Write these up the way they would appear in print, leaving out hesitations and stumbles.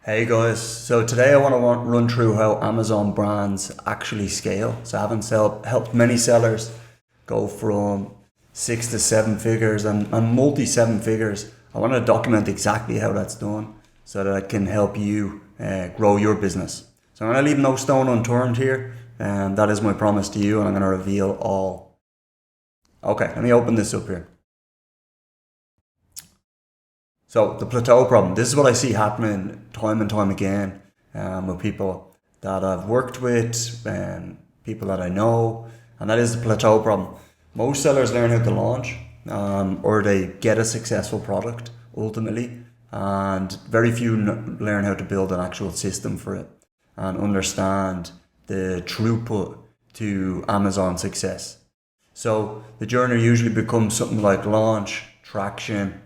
Hey guys, so today I want to run through how Amazon brands actually scale. So having helped many sellers go from 6 to 7 figures and multi 7 figures, I want to document exactly how that's done so that I can help you grow your business. So I'm going to leave no stone unturned here, and that is my promise to you, and I'm going to reveal all. Okay, let me open this up here. So the plateau problem, this is what I see happening time and time again with people that I've worked with and people that I know, and that is the plateau problem. Most sellers learn how to launch or they get a successful product ultimately, and very few learn how to build an actual system for it and understand the throughput to Amazon success. So the journey usually becomes something like launch, traction,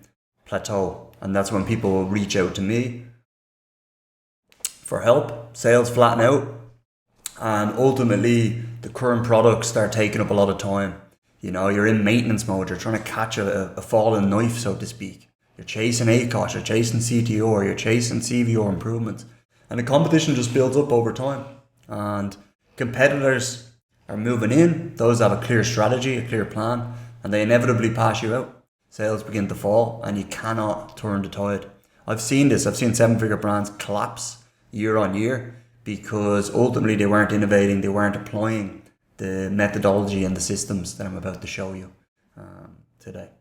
plateau. And that's when people will reach out to me for help. Sales flatten out, and ultimately the current products start taking up a lot of time. You know, you're in maintenance mode, you're trying to catch a fallen knife, so to speak. You're chasing ACOS, you're chasing CTO, or you're chasing CVO improvements. And the competition just builds up over time. And competitors are moving in, those that have a clear strategy, a clear plan, and they inevitably pass you out. Sales begin to fall and you cannot turn the tide. I've seen this. I've seen 7 figure brands collapse year on year because ultimately they weren't innovating, they weren't applying the methodology and the systems that I'm about to show you today.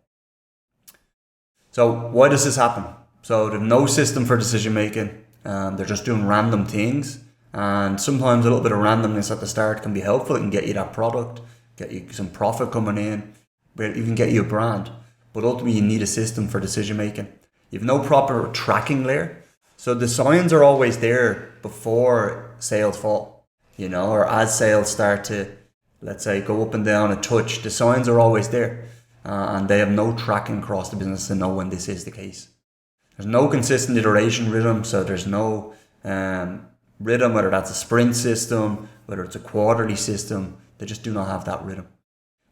So why does this happen? So there's no system for decision making. They're just doing random things, and sometimes a little bit of randomness at the start can be helpful. It can get you that product, get you some profit coming in, but even get you a brand. But ultimately you need a system for decision making. You have no proper tracking layer. So the signs are always there before sales fall, you know, or as sales start to, let's say, go up and down a touch, the signs are always there. And they have no tracking across the business to know when this is the case. There's no consistent iteration rhythm, so there's no rhythm, whether that's a sprint system, whether it's a quarterly system, they just do not have that rhythm.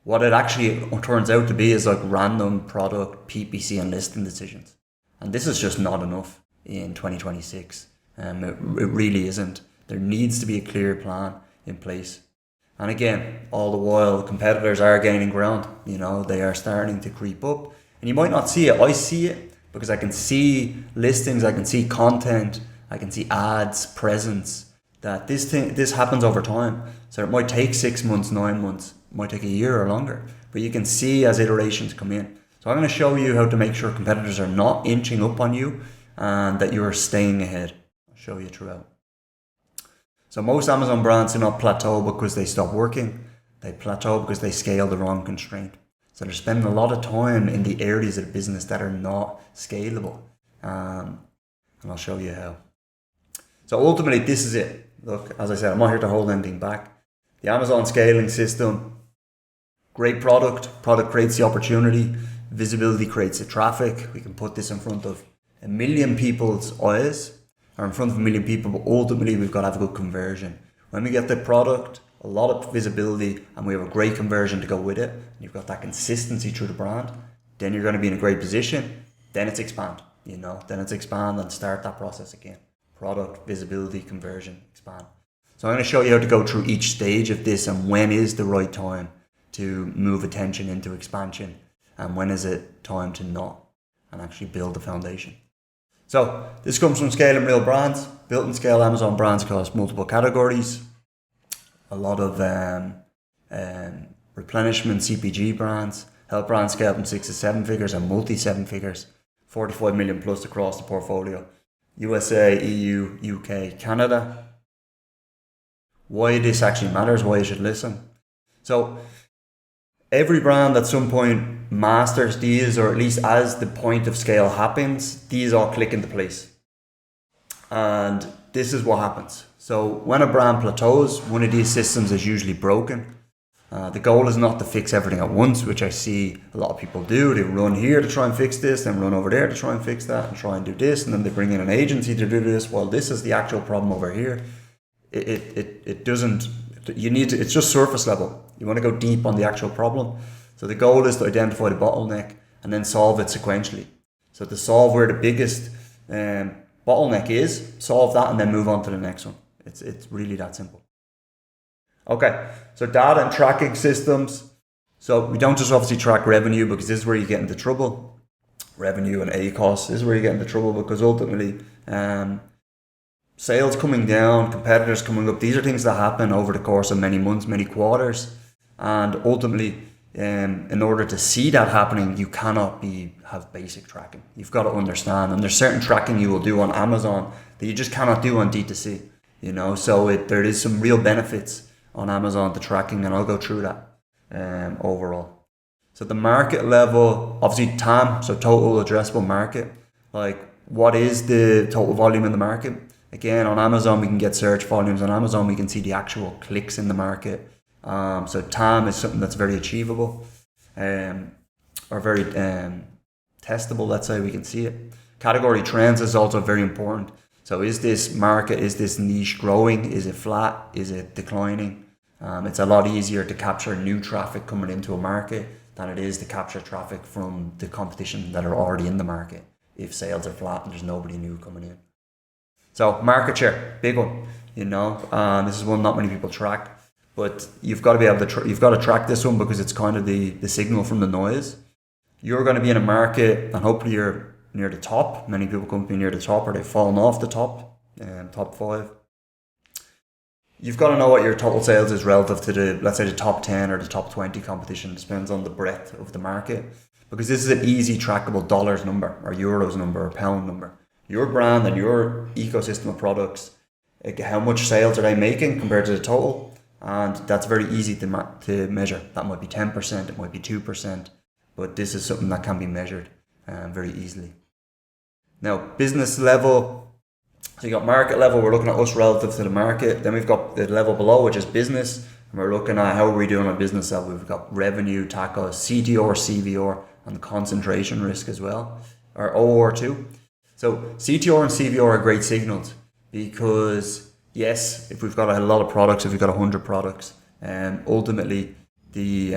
What it actually turns out to be is like random product, PPC and listing decisions. And this is just not enough in 2026. It really isn't. There needs to be a clear plan in place. And again, all the while competitors are gaining ground. You know, they are starting to creep up. And you might not see it. I see it because I can see listings, I can see content, I can see ads, presence, that this happens over time. So it might take 6 months, 9 months. Might take a year or longer, but you can see as iterations come in. So I'm going to show you how to make sure competitors are not inching up on you and that you're staying ahead. I'll show you throughout. So most Amazon brands do not plateau because they stop working. They plateau because they scale the wrong constraint. So they're spending a lot of time in the areas of the business that are not scalable. And I'll show you how. So ultimately, this is it. Look, as I said, I'm not here to hold anything back. The Amazon scaling system, great product creates the opportunity, visibility creates the traffic. We can put this in front of 1 million people's eyes, or in front of 1 million people, but ultimately we've got to have a good conversion. When we get the product, a lot of visibility, and we have a great conversion to go with it, and you've got that consistency through the brand, then you're going to be in a great position. Then it's expand, then it's expand and start that process again. Product, visibility, conversion, expand. So I'm going to show you how to go through each stage of this and when is the right time to move attention into expansion and when is it time to not and actually build the foundation. So this comes from Scaling Real Brands, built and scale Amazon brands across multiple categories. A lot of replenishment CPG brands, help brands scale from 6 to 7 figures and multi 7 figures, 45 million plus across the portfolio. USA, EU, UK, Canada. Why this actually matters, why you should listen. So every brand at some point masters these, or at least as the point of scale happens, these all click into place. And this is what happens. So when a brand plateaus, one of these systems is usually broken. The goal is not to fix everything at once, which I see a lot of people do. They run here to try and fix this, then run over there to try and fix that, and try and do this, and then they bring in an agency to do this. Well, this is the actual problem over here. It doesn't, it's just surface level. You want to go deep on the actual problem. So the goal is to identify the bottleneck and then solve it sequentially. So to solve where the biggest Bottleneck is, solve that and then move on to the next one. It's really that simple. Okay, so data and tracking systems. So we don't just obviously track revenue, because this is where you get into trouble. Revenue and A costs, this is where you get into trouble, because ultimately sales coming down, competitors coming up, these are things that happen over the course of many months, many quarters. And ultimately, in order to see that happening, you cannot have basic tracking. You've got to understand, and there's certain tracking you will do on Amazon that you just cannot do on D2C, so there is some real benefits on Amazon to tracking, and I'll go through that overall. So the market level, obviously TAM, so total addressable market, like what is the total volume in the market? Again, on Amazon we can get search volumes. On Amazon we can see the actual clicks in the market. So TAM is something that's very achievable, or very testable, let's say. We can see it. Category trends is also very important. So is this market, is this niche growing? Is it flat? Is it declining? It's a lot easier to capture new traffic coming into a market than it is to capture traffic from the competition that are already in the market if sales are flat and there's nobody new coming in. So market share, big one, this is one not many people track, but you've got to be able to you've got to track this one, because it's kind of the signal from the noise. You're going to be in a market and hopefully you're near the top. Many people come to be near the top, or they've fallen off the top 5. You've got to know what your total sales is relative to let's say the top 10 or the top 20 competition. It depends on the breadth of the market, because this is an easy trackable dollars number or euros number or pound number. Your brand and your ecosystem of products, how much sales are they making compared to the total? And that's very easy to measure. That might be 10%, it might be 2%, but this is something that can be measured very easily. Now, business level. So you got market level, we're looking at us relative to the market. Then we've got the level below, which is business. And we're looking at how are we doing on business level. We've got revenue, TACO, CTR, CVR, and concentration risk as well, or OR too. So CTR and CVR are great signals, because yes, if we've got a lot of products, if we've got 100 products, ultimately the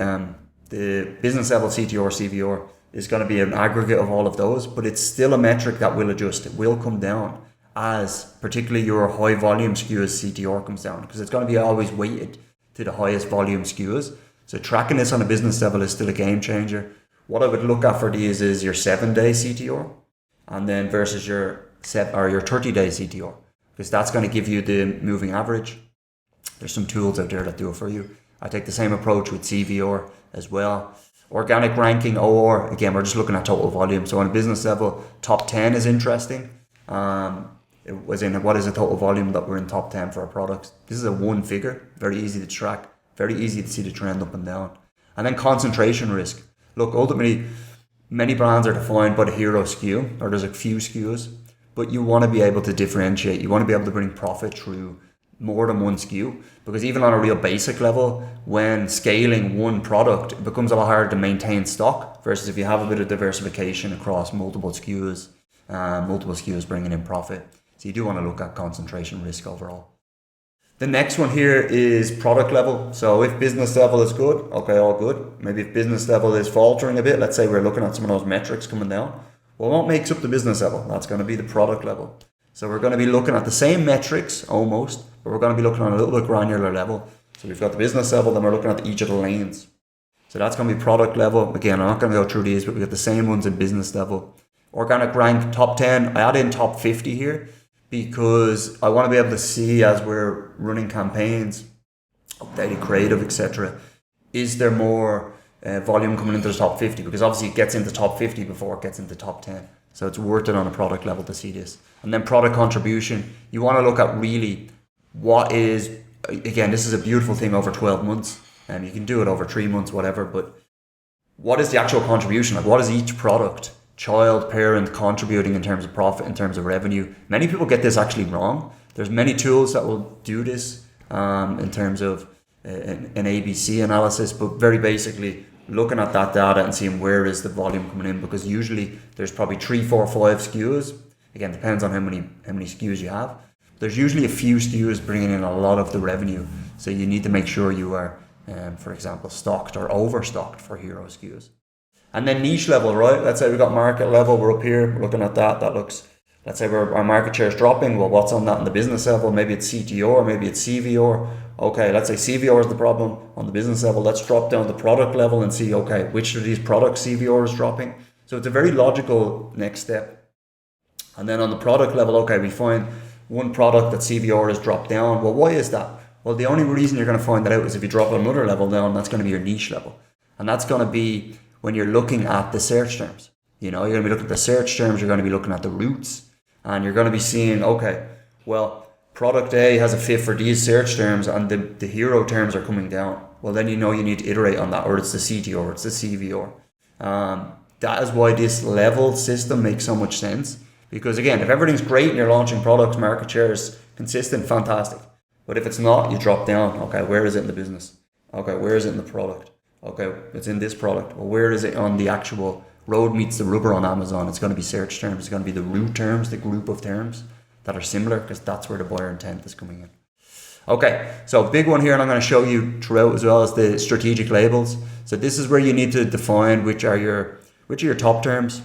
business level CTR, CVR is going to be an aggregate of all of those, but it's still a metric that will adjust. It will come down as particularly your high volume SKUs CTR comes down, because it's going to be always weighted to the highest volume SKUs. So tracking this on a business level is still a game changer. What I would look at for these is your 7-day CTR, and then versus your 30-day CTR, because that's going to give you the moving average. There's some tools out there that do it for you. I take the same approach with CVR as well. Organic ranking, OR, again, we're just looking at total volume. So on a business level, top 10 is interesting. It was in what is the total volume that we're in top 10 for our products. This is a one figure, very easy to track, very easy to see the trend up and down. And then concentration risk. Look, ultimately, many brands are defined by the hero SKU, or there's a few SKUs, but you want to be able to differentiate. You want to be able to bring profit through more than one SKU, because even on a real basic level, when scaling one product, it becomes a lot harder to maintain stock versus if you have a bit of diversification across multiple SKUs bringing in profit. So you do want to look at concentration risk overall. The next one here is product level. So if business level is good, okay, all good. Maybe if business level is faltering a bit, let's say we're looking at some of those metrics coming down. Well, what makes up the business level? That's going to be the product level. So we're going to be looking at the same metrics almost, but we're going to be looking on a little bit granular level. So we've got the business level, then we're looking at each of the lanes. So that's going to be product level. Again, I'm not going to go through these, but we've got the same ones in business level. Organic rank, top 10. I add in top 50 here because I want to be able to see as we're running campaigns, updated creative, etc. Is there more volume coming into the top 50? Because obviously it gets into top 50 before it gets into top 10. So it's worth it on a product level to see this. And then product contribution, you want to look at really what is, again, this is a beautiful thing over 12 months. And you can do it over 3 months, whatever, but what is the actual contribution? Like what is each product, child, parent contributing in terms of profit, in terms of revenue? Many people get this actually wrong. There's many tools that will do this in terms of an ABC analysis, but very basically looking at that data and seeing where is the volume coming in, because usually there's probably 3, 4, 5 SKUs. Again, depends on how many SKUs you have. There's usually a few SKUs bringing in a lot of the revenue. So you need to make sure you are, for example, stocked or overstocked for hero SKUs. And then niche level, right? Let's say we've got market level, we're up here, we're looking at that. That looks Let's say our market share is dropping. Well, what's on that on the business level? Maybe it's CTO or maybe it's CVO. Okay, let's say CVO is the problem on the business level. Let's drop down the product level and see, okay, which of these products CVO is dropping. So it's a very logical next step. And then on the product level, okay, we find one product that CVO has dropped down. Well, why is that? Well, the only reason you're going to find that out is if you drop another level down, that's going to be your niche level. And that's going to be when you're looking at the search terms. You're going to be looking at the search terms, you're going to be looking at the routes, and you're going to be seeing, okay, well, product A has a fit for these search terms and the hero terms are coming down. Well, then you need to iterate on that, or it's the CTO, or it's the CVO. That is why this level system makes so much sense. Because again, if everything's great and you're launching products, market share is consistent, fantastic. But if it's not, you drop down. Okay, where is it in the business? Okay, where is it in the product? Okay, it's in this product. Well, where is it on the actual road meets the rubber on Amazon? It's going to be search terms. It's going to be the root terms, the group of terms that are similar, because that's where the buyer intent is coming in. Okay, so big one here, and I'm going to show you throughout as well, as the strategic labels. So this is where you need to define which are your top terms,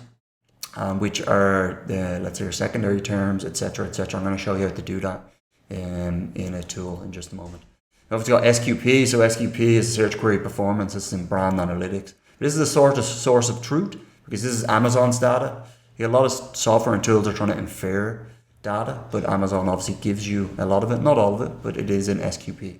which are let's say your secondary terms, etc., etc. I'm going to show you how to do that in a tool in just a moment. Now, we've got SQP. So SQP is search query performance. It's in brand analytics. This is a sort of source of truth, because this is Amazon's data. A lot of software and tools are trying to infer data, but Amazon obviously gives you a lot of it, not all of it, but it is in SQP.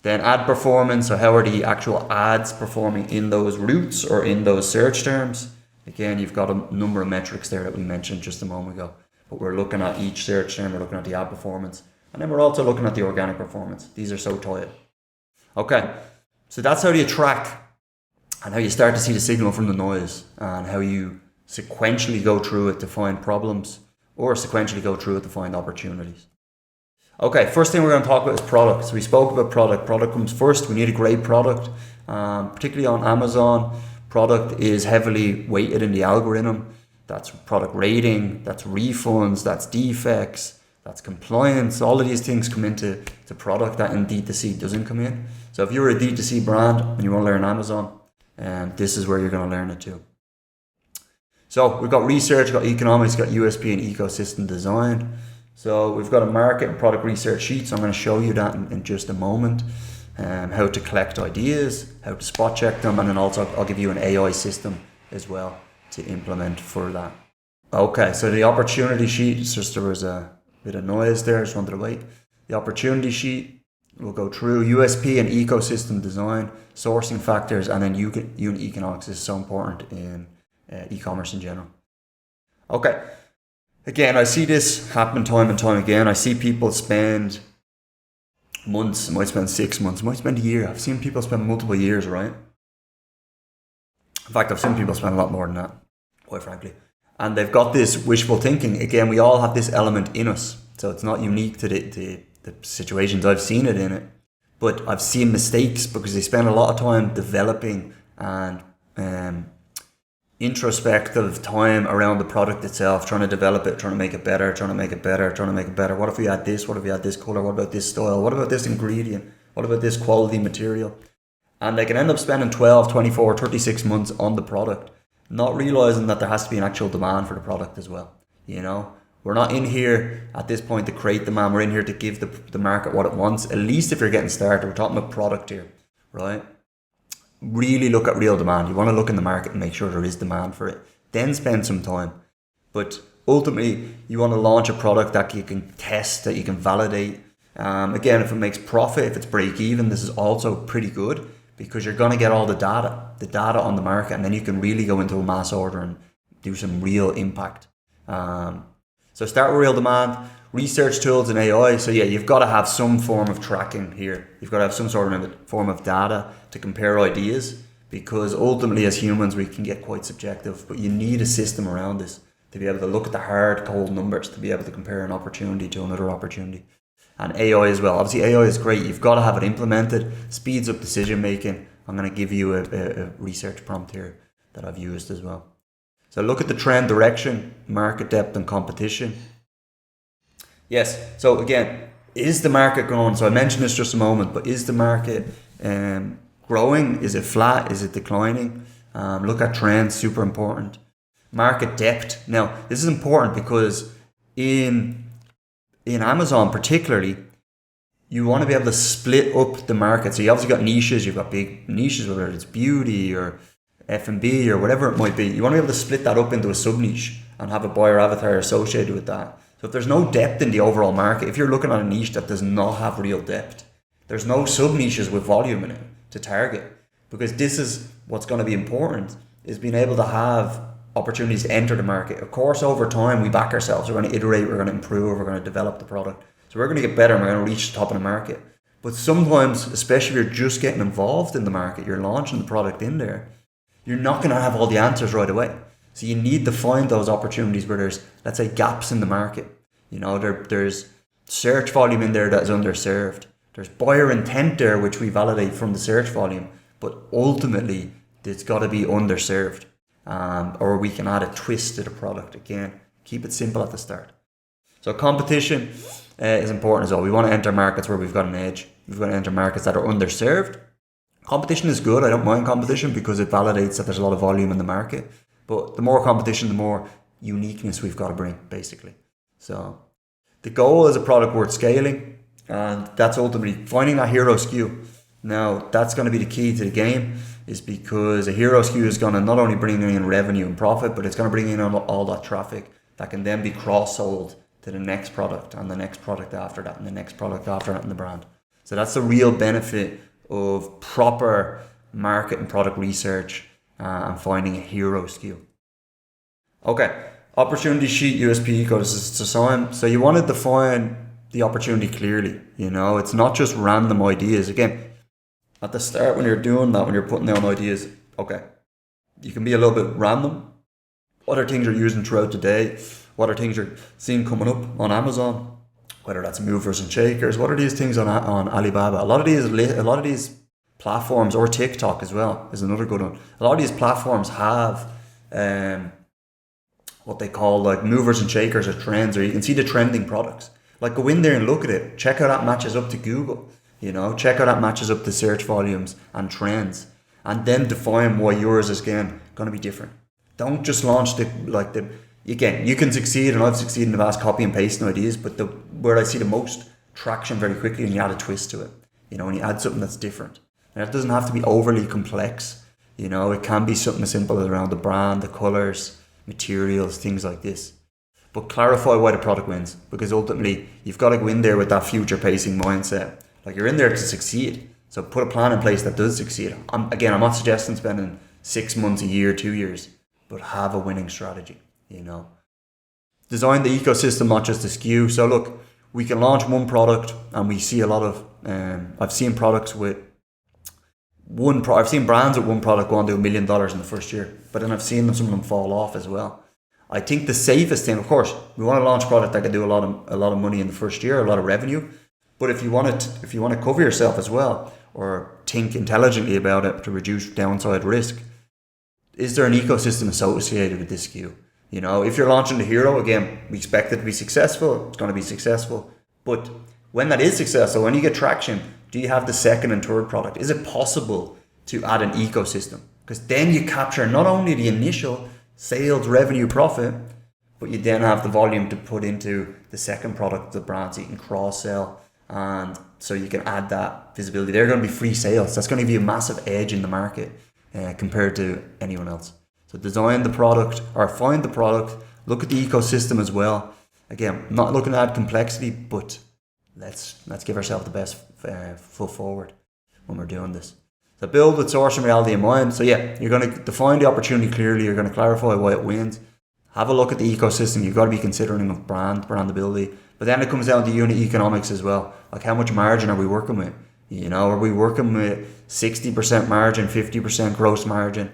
Then ad performance, so how are the actual ads performing in those routes or in those search terms? Again, you've got a number of metrics there that we mentioned just a moment ago, but we're looking at each search term, we're looking at the ad performance, and then we're also looking at the organic performance. These are so tied. Okay, so that's how you track and how you start to see the signal from the noise, and how you sequentially go through it to find problems, or sequentially go through it to find opportunities. Okay, first thing we're going to talk about is product. So we spoke about product. Product comes first. We need a great product, particularly on Amazon. Product is heavily weighted in the algorithm. That's product rating, that's refunds, that's defects, that's compliance. All of these things come into product that in D2C doesn't come in. So if you're a D2C brand and you want to learn Amazon, this is where you're going to learn it too. So we've got research, we've got economics, we've got USP and ecosystem design. So we've got a market and product research sheet. So I'm going to show you that in just a moment. How to collect ideas, how to spot check them, and then also I'll give you an AI system as well to implement for that. Okay, so the opportunity sheet, it's just there was a bit of noise there, just wanted to wait. The opportunity sheet, we'll go through USP and ecosystem design, sourcing factors, and then unit economics is so important in e-commerce in general. Okay, again, I see this happen time and time again. I see people spend months, might spend 6 months, might spend a year. I've seen people spend multiple years, right? In fact, I've seen people spend a lot more than that, quite frankly. And they've got this wishful thinking. Again, we all have this element in us. So it's not unique to the situations I've seen it in it. But I've seen mistakes because they spend a lot of time developing and introspective time around the product itself, trying to develop it, trying to make it better, trying to make it better, trying to make it better. What if we add this? What if we add this color? What about this style? What about this ingredient? What about this quality material? And they can end up spending 12, 24, 36 months on the product, not realizing that there has to be an actual demand for the product as well. We're not in here at this point to create demand. We're in here to give the market what it wants. At least if you're getting started, we're talking about product here, right? Really look at real demand. You want to look in the market and make sure there is demand for it. Then spend some time. But ultimately, you want to launch a product that you can test, that you can validate. Again, if it makes profit, if it's break even, this is also pretty good because you're going to get all the data on the market, and then you can really go into a mass order and do some real impact. So start with real demand, research tools and AI. So yeah, you've got to have some form of tracking here. You've got to have some sort of form of data to compare ideas, because ultimately as humans we can get quite subjective, but you need a system around this to be able to look at the hard cold numbers, to be able to compare an opportunity to another opportunity. And AI as well. Obviously AI is great. You've got to have it implemented, speeds up decision making. I'm going to give you a research prompt here that I've used as well. So look at the trend direction, market depth and competition. Yes, so again, is the market growing? So I mentioned this just a moment, but is the market growing? Is it flat? Is it declining? Look at trends, super important. Market depth. Now, this is important because in Amazon particularly, you want to be able to split up the market. So you obviously got niches, you've got big niches, whether it's beauty or F&B or whatever it might be. You want to be able to split that up into a sub niche and have a buyer avatar associated with that. So if there's no depth in the overall market, if you're looking at a niche that does not have real depth, there's no sub niches with volume in it to target, because this is what's going to be important, is being able to have opportunities to enter the market. Of course, over time, we back ourselves. We're going to iterate, we're going to improve, we're going to develop the product. So we're going to get better and we're going to reach the top of the market. But sometimes, especially if you're just getting involved in the market, you're launching the product in there, you're not going to have all the answers right away. So you need to find those opportunities where there's, let's say, gaps in the market. You know, there's search volume in there that is underserved. There's buyer intent there, which we validate from the search volume, but ultimately it's got to be underserved. Or we can add a twist to the product. Again, keep it simple at the start. So competition is important as well. We want to enter markets where we've got an edge. We've got to enter markets that are underserved. Competition is good. I don't mind competition because it validates that there's a lot of volume in the market. But the more competition, the more uniqueness we've got to bring, basically. So the goal is a product worth scaling, and that's ultimately finding that hero SKU. Now, that's going to be the key to the game, is because a hero SKU is going to not only bring in revenue and profit, but it's going to bring in all that traffic that can then be cross-sold to the next product and the next product after that and the next product after that in the brand. So that's the real benefit of proper market and product research and finding a hero SKU. Okay, opportunity sheet, USP ecosystem. So you want to define the opportunity clearly. You know, it's not just random ideas. Again, at the start when you're doing that, when you're putting down ideas, okay, you can be a little bit random. What are things you're using throughout the day? What are things you're seeing coming up on Amazon? Whether that's movers and shakers, what are these things on Alibaba? A lot of these platforms, or TikTok as well is another good one. A lot of these platforms have what they call like movers and shakers or trends, or you can see the trending products. Like go in there and look at it. Check how that matches up to Google. You know, check how that matches up to search volumes and trends, and then define why yours is again going to be different. Don't just launch again, you can succeed, and I've succeeded in the past copy and pasting ideas, but where I see the most traction very quickly, and you add a twist to it, you know, and you add something that's different. And it doesn't have to be overly complex, you know, it can be something as simple as around the brand, the colors, materials, things like this. But clarify why the product wins, because ultimately you've got to go in there with that future pacing mindset. Like you're in there to succeed. So put a plan in place that does succeed. I'm not suggesting spending 6 months, a year, 2 years, but have a winning strategy. You know, design the ecosystem, not just the SKU. So look, we can launch one product, and we see a lot of. I've seen products with I've seen brands with one product go on to $1 million in the first year, but then I've seen some of them fall off as well. I think the safest thing, of course, we want to launch a product that can do a lot of money in the first year, a lot of revenue. But if you want to cover yourself as well, or think intelligently about it to reduce downside risk, is there an ecosystem associated with this SKU? You know, if you're launching the hero, again, we expect it to be successful. It's going to be successful. But when that is successful, when you get traction, do you have the second and third product? Is it possible to add an ecosystem? Because then you capture not only the initial sales, revenue, profit, but you then have the volume to put into the second product, the brand, so you can cross-sell. And so you can add that visibility. They're going to be free sales. That's going to give you a massive edge in the market compared to anyone else. So design the product, or find the product, look at the ecosystem as well. Again, not looking to add complexity, but let's give ourselves the best foot forward when we're doing this. So build with source and reality in mind. So yeah, you're going to define the opportunity clearly. You're going to clarify why it wins. Have a look at the ecosystem. You've got to be considering of brandability. But then it comes down to unit economics as well. Like how much margin are we working with? You know, are we working with 60% margin, 50% gross margin?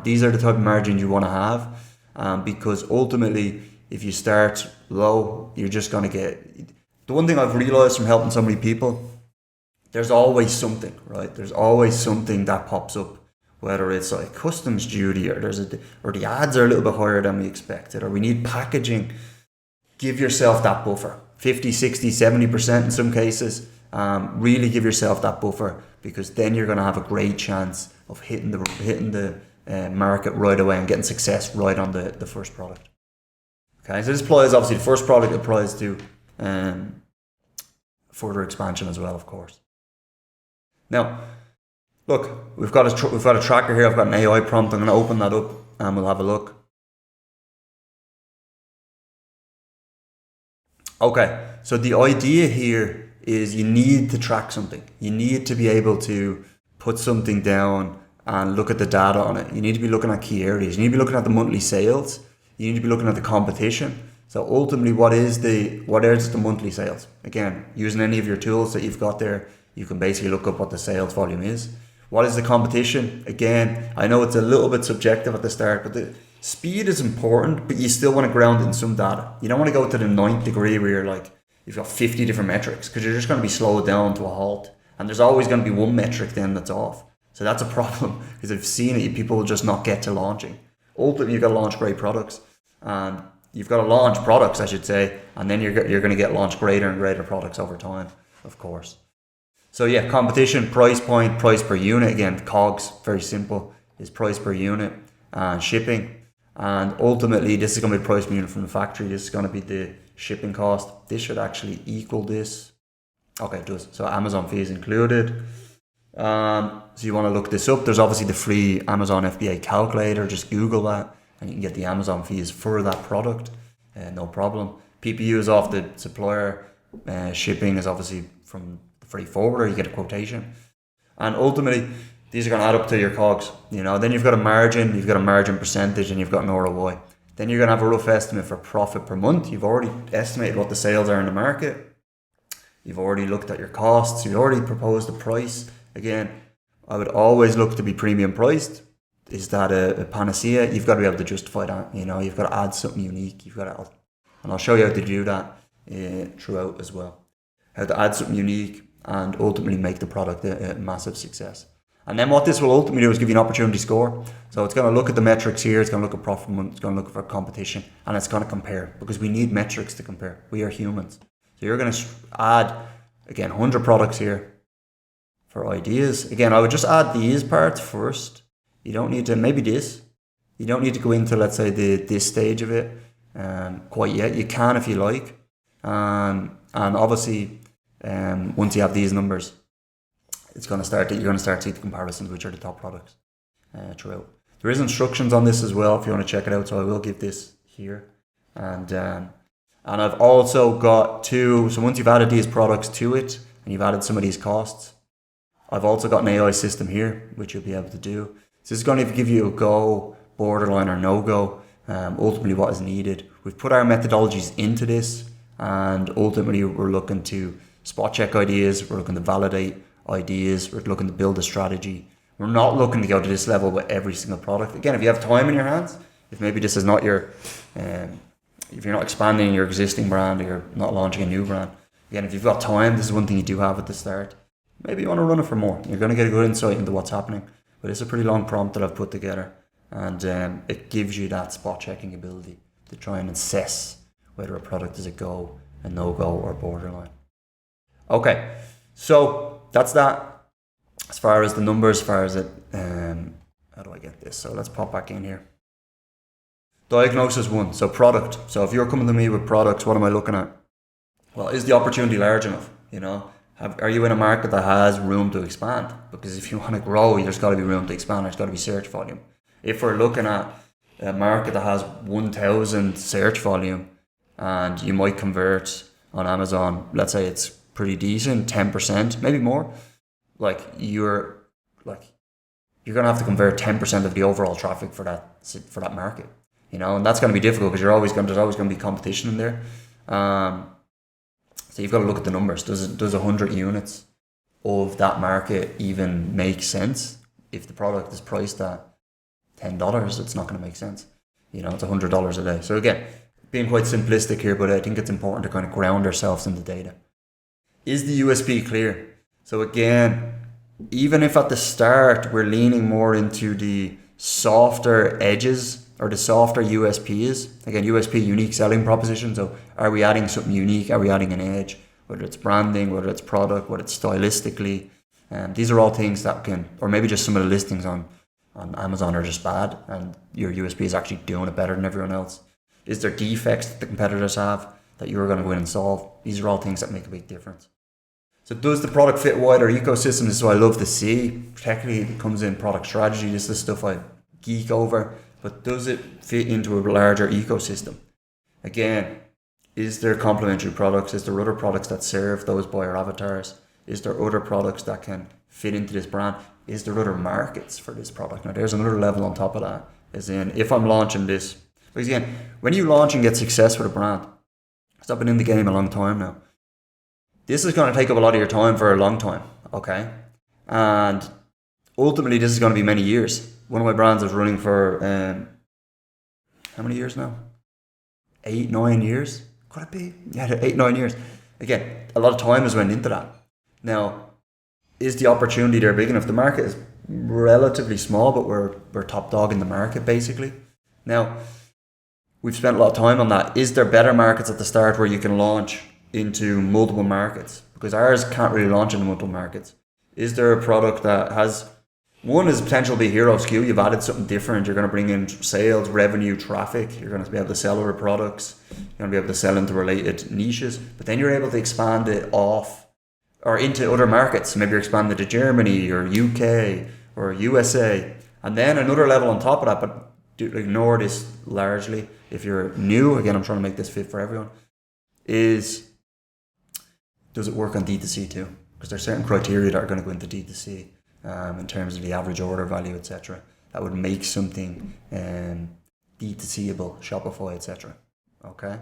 These are the type of margins you want to have, because ultimately, if you start low, you're just going to get... The one thing I've realized from helping so many people, there's always something, right? There's always something that pops up, whether it's like customs duty, or or the ads are a little bit higher than we expected, or we need packaging. Give yourself that buffer, 50, 60, 70% in some cases. Really give yourself that buffer, because then you're going to have a great chance of hitting the market right away and getting success right on the first product. Okay, so this applies, obviously, the first product applies to further expansion as well, of course. Now, look, we've got a tracker here. I've got an AI prompt. I'm going to open that up and we'll have a look. Okay, so the idea here is you need to track something. You need to be able to put something down and look at the data on it. You need to be looking at key areas. You need to be looking at the monthly sales. You need to be looking at the competition. So ultimately, what is the monthly sales? Again, using any of your tools that you've got there, you can basically look up what the sales volume is. What is the competition? Again, I know it's a little bit subjective at the start, but the speed is important, but you still want to ground it in some data. You don't want to go to the 9th degree where you're like, you've got 50 different metrics, because you're just going to be slowed down to a halt. And there's always going to be one metric then that's off. So that's a problem, because I've seen it, people will just not get to launching. Ultimately, you've got to launch great products, and you've got to launch products, I should say, and then you're going to get launched greater and greater products over time, of course. So yeah, competition, price point, price per unit. Again, COGS, very simple, is price per unit, and shipping. And ultimately, this is going to be price per unit from the factory. This is going to be the shipping cost. This should actually equal this. Okay, it does. So Amazon fees included. So you want to look this up. There's obviously the free Amazon FBA calculator. Just Google that and you can get the Amazon fees for that product. No problem. PPU is off the supplier. Shipping is obviously from the freight forwarder. You get a quotation. And ultimately, these are going to add up to your COGS. Then you've got a margin percentage, and you've got an ROI. Then you're going to have a rough estimate for profit per month. You've already estimated what the sales are in the market. You've already looked at your costs. You've already proposed a price. Again, I would always look to be premium priced. Is that a panacea? You've got to be able to justify that. You've got to add something unique. And I'll show you how to do that throughout as well. How to add something unique and ultimately make the product a massive success. And then what this will ultimately do is give you an opportunity score. So it's going to look at the metrics here. It's going to look at profit per month. It's going to look for competition, and it's going to compare, because we need metrics to compare. We are humans. So you're going to add, again, 100 products here for ideas. Again, I would just add these parts first. You don't need to, maybe this. You don't need to go into, let's say, this stage of it quite yet. You can if you like. And obviously, once you have these numbers, you're going to start to see the comparisons, which are the top products throughout. There is instructions on this as well if you want to check it out. So I will give this here. And I've also got so once you've added these products to it and you've added some of these costs, I've also got an AI system here, which you'll be able to do. So this is going to give you a go, borderline, or no go, ultimately what is needed. We've put our methodologies into this, and ultimately we're looking to spot check ideas, we're looking to validate ideas, we're looking to build a strategy. We're not looking to go to this level with every single product. Again, if you have time in your hands, if maybe this is not your, if you're not expanding your existing brand or you're not launching a new brand, again, if you've got time, this is one thing you do have at the start. Maybe you want to run it for more. You're going to get a good insight into what's happening. But it's a pretty long prompt that I've put together, and it gives you that spot checking ability to try and assess whether a product is a go, a no-go, or borderline. Okay, so that's that. As far as the numbers, as far as it, how do I get this? So let's pop back in here. Diagnosis 1, so product. So if you're coming to me with products, what am I looking at? Well, is the opportunity large enough? Are you in a market that has room to expand? Because if you want to grow, there's got to be room to expand. There's got to be search volume. If we're looking at a market that has 1,000 search volume, and you might convert on Amazon, let's say it's pretty decent, 10%, maybe more, you're going to have to convert 10% of the overall traffic for that market, and that's going to be difficult because there's always going to be competition in there. So you've got to look at the numbers. Does 100 units of that market even make sense? If the product is priced at $10, it's not going to make sense. It's $100 a day. So again, being quite simplistic here, but I think it's important to kind of ground ourselves in the data. Is the USP clear? So again, even if at the start we're leaning more into the softer edges or the softer USPs, again, USP, unique selling proposition. So are we adding something unique? Are we adding an edge? Whether it's branding, whether it's product, whether it's stylistically. These are all things that or maybe just some of the listings on Amazon are just bad and your USP is actually doing it better than everyone else. Is there defects that the competitors have that you're going to go in and solve? These are all things that make a big difference. So does the product fit wider ecosystem? This is what I love to see. Technically, it comes in product strategy. This is the stuff I geek over. But does it fit into a larger ecosystem? Again, is there complementary products? Is there other products that serve those buyer avatars? Is there other products that can fit into this brand? Is there other markets for this product? Now, there's another level on top of that. As in, if I'm launching this, because again, when you launch and get success with a brand, I've been in the game a long time now. This is going to take up a lot of your time for a long time, okay? And ultimately, this is going to be many years. One of my brands is running for, how many years now? 8, 9 years? Could it be? Yeah, 8, 9 years. Again, a lot of time has went into that. Now, is the opportunity there big enough? The market is relatively small, but we're top dog in the market, basically. Now, we've spent a lot of time on that. Is there better markets at the start where you can launch into multiple markets? Because ours can't really launch into multiple markets. Is there a product that has, one is potential to be a hero SKU, you've added something different, you're going to bring in sales, revenue, traffic, you're going to be able to sell other products, you're going to be able to sell into related niches, but then you're able to expand it off or into other markets. Maybe you're expanding to Germany or UK or USA, and then another level on top of that, but ignore this largely. If you're new, again, I'm trying to make this fit for everyone, is does it work on D2C too? Because there's certain criteria that are going to go into D2C in terms of the average order value, etc. That would make something D2Cable, Shopify, etc. Okay?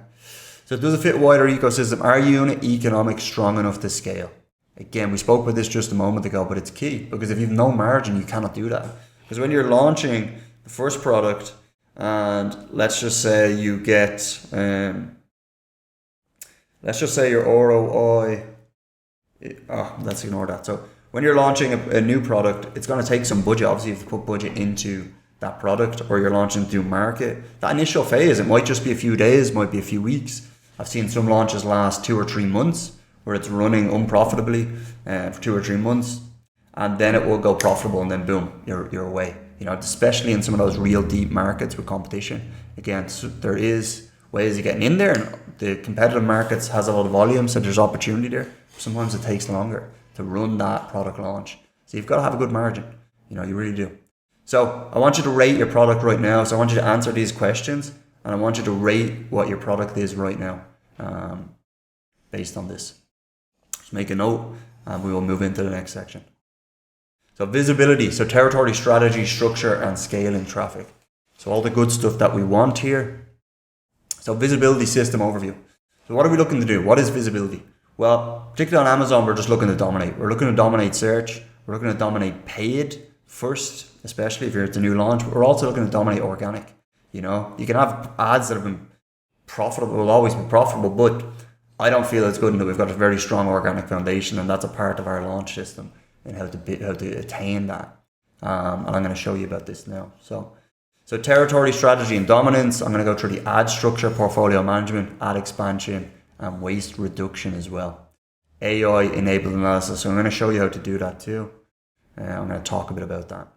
So does it fit wider ecosystem? Are unit economics strong enough to scale? Again, we spoke about this just a moment ago, but it's key because if you've no margin, you cannot do that. Because when you're launching the first product, and let's just say you get, let's just say your ROI, let's ignore that. So when you're launching a new product, it's going to take some budget. Obviously, you have to put budget into that product, or you're launching to market. That initial phase, it might just be a few days, might be a few weeks. I've seen some launches last 2 or 3 months where it's running unprofitably for 2 or 3 months, and then it will go profitable, and then boom, you're away. You know, especially in some of those real deep markets with competition. Again, so there is ways of getting in there, and the competitive markets has a lot of volume, so there's opportunity there. Sometimes it takes longer to run that product launch. So you've got to have a good margin. You know, you really do. So I want you to rate your product right now. So I want you to answer these questions, and I want you to rate what your product is right now based on this. Just make a note, and we will move into the next section. So visibility, so territory, strategy, structure, and scaling traffic. So all the good stuff that we want here. So visibility system overview. So what are we looking to do? What is visibility? Well, particularly on Amazon, we're just looking to dominate. We're looking to dominate search. We're looking to dominate paid first, especially if you're at the new launch. But we're also looking to dominate organic. You know, you can have ads that have been profitable, will always be profitable, but I don't feel it's good enough. We've got a very strong organic foundation, and that's a part of our launch system and how to attain that. And I'm going to show you about this now. So territory, strategy, and dominance. I'm going to go through the ad structure, portfolio management, ad expansion, and waste reduction as well. AI enabled analysis. So I'm going to show you how to do that too. I'm going to talk a bit about that.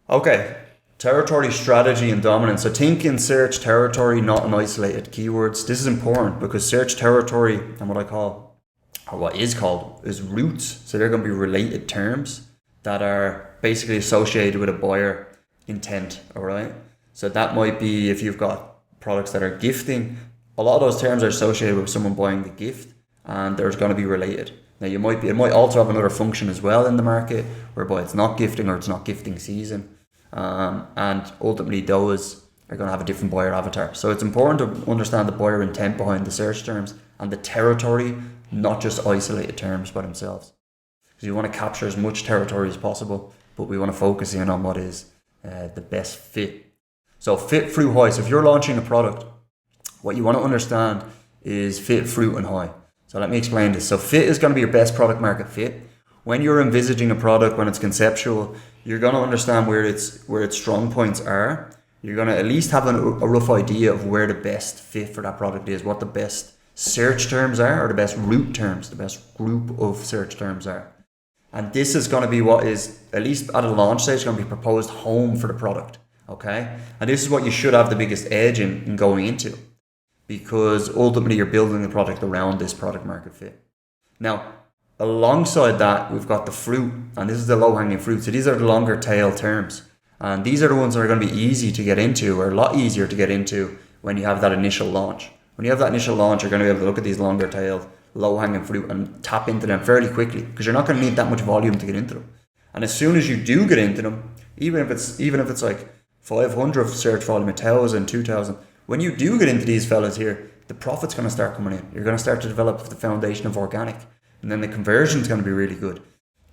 Okay, territory, strategy, and dominance. So think in search territory, not in isolated keywords. This is important because search territory and what is called roots. So they're going to be related terms that are basically associated with a buyer intent. All right. So that might be if you've got products that are gifting, a lot of those terms are associated with someone buying the gift, and there's going to be related. Now it might also have another function as well in the market whereby it's not gifting or it's not gifting season. And ultimately those are going to have a different buyer avatar. So it's important to understand the buyer intent behind the search terms and the territory, not just isolated terms by themselves. Because you want to capture as much territory as possible, but we want to focus in on what is the best fit. So fit, fruit, high. So if you're launching a product, what you want to understand is fit, fruit, and high. So let me explain this. So fit is going to be your best product market fit. When you're envisaging a product, when it's conceptual, you're going to understand where its strong points are. You're going to at least have a rough idea of where the best fit for that product is, what the best search terms are, or the best root terms, the best group of search terms are. And this is going to be what is, at least at a launch stage, going to be proposed home for the product. Okay? And this is what you should have the biggest edge in going into, because ultimately you're building the product around this product market fit. Now, alongside that, we've got the fruit, and this is the low-hanging fruit. So these are the longer tail terms. And these are the ones that are going to be easy to get into, or a lot easier to get into when you have that initial launch. When you have that initial launch, you're going to be able to look at these longer tailed, low-hanging fruit and tap into them fairly quickly, because you're not going to need that much volume to get into them. And as soon as you do get into them, even if it's like 500 search volume, 1,000, 2,000, when you do get into these fellas here, the profit's going to start coming in. You're going to start to develop the foundation of organic, and then the conversion's going to be really good.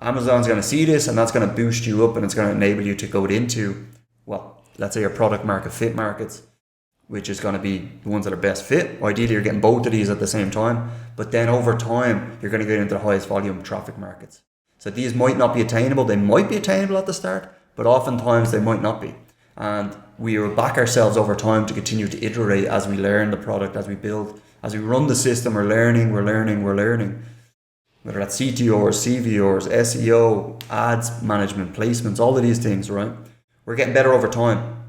Amazon's going to see this, and that's going to boost you up, and it's going to enable you to go into, well, let's say your product market fit markets, which is going to be the ones that are best fit. Ideally, you're getting both of these at the same time, but then over time, you're going to get into the highest volume traffic markets. So these might not be attainable. They might be attainable at the start, but oftentimes they might not be. And we will back ourselves over time to continue to iterate as we learn the product, as we build, as we run the system. We're learning. Whether that's CTOs, CVOs, SEO, ads management, placements, all of these things, right? We're getting better over time.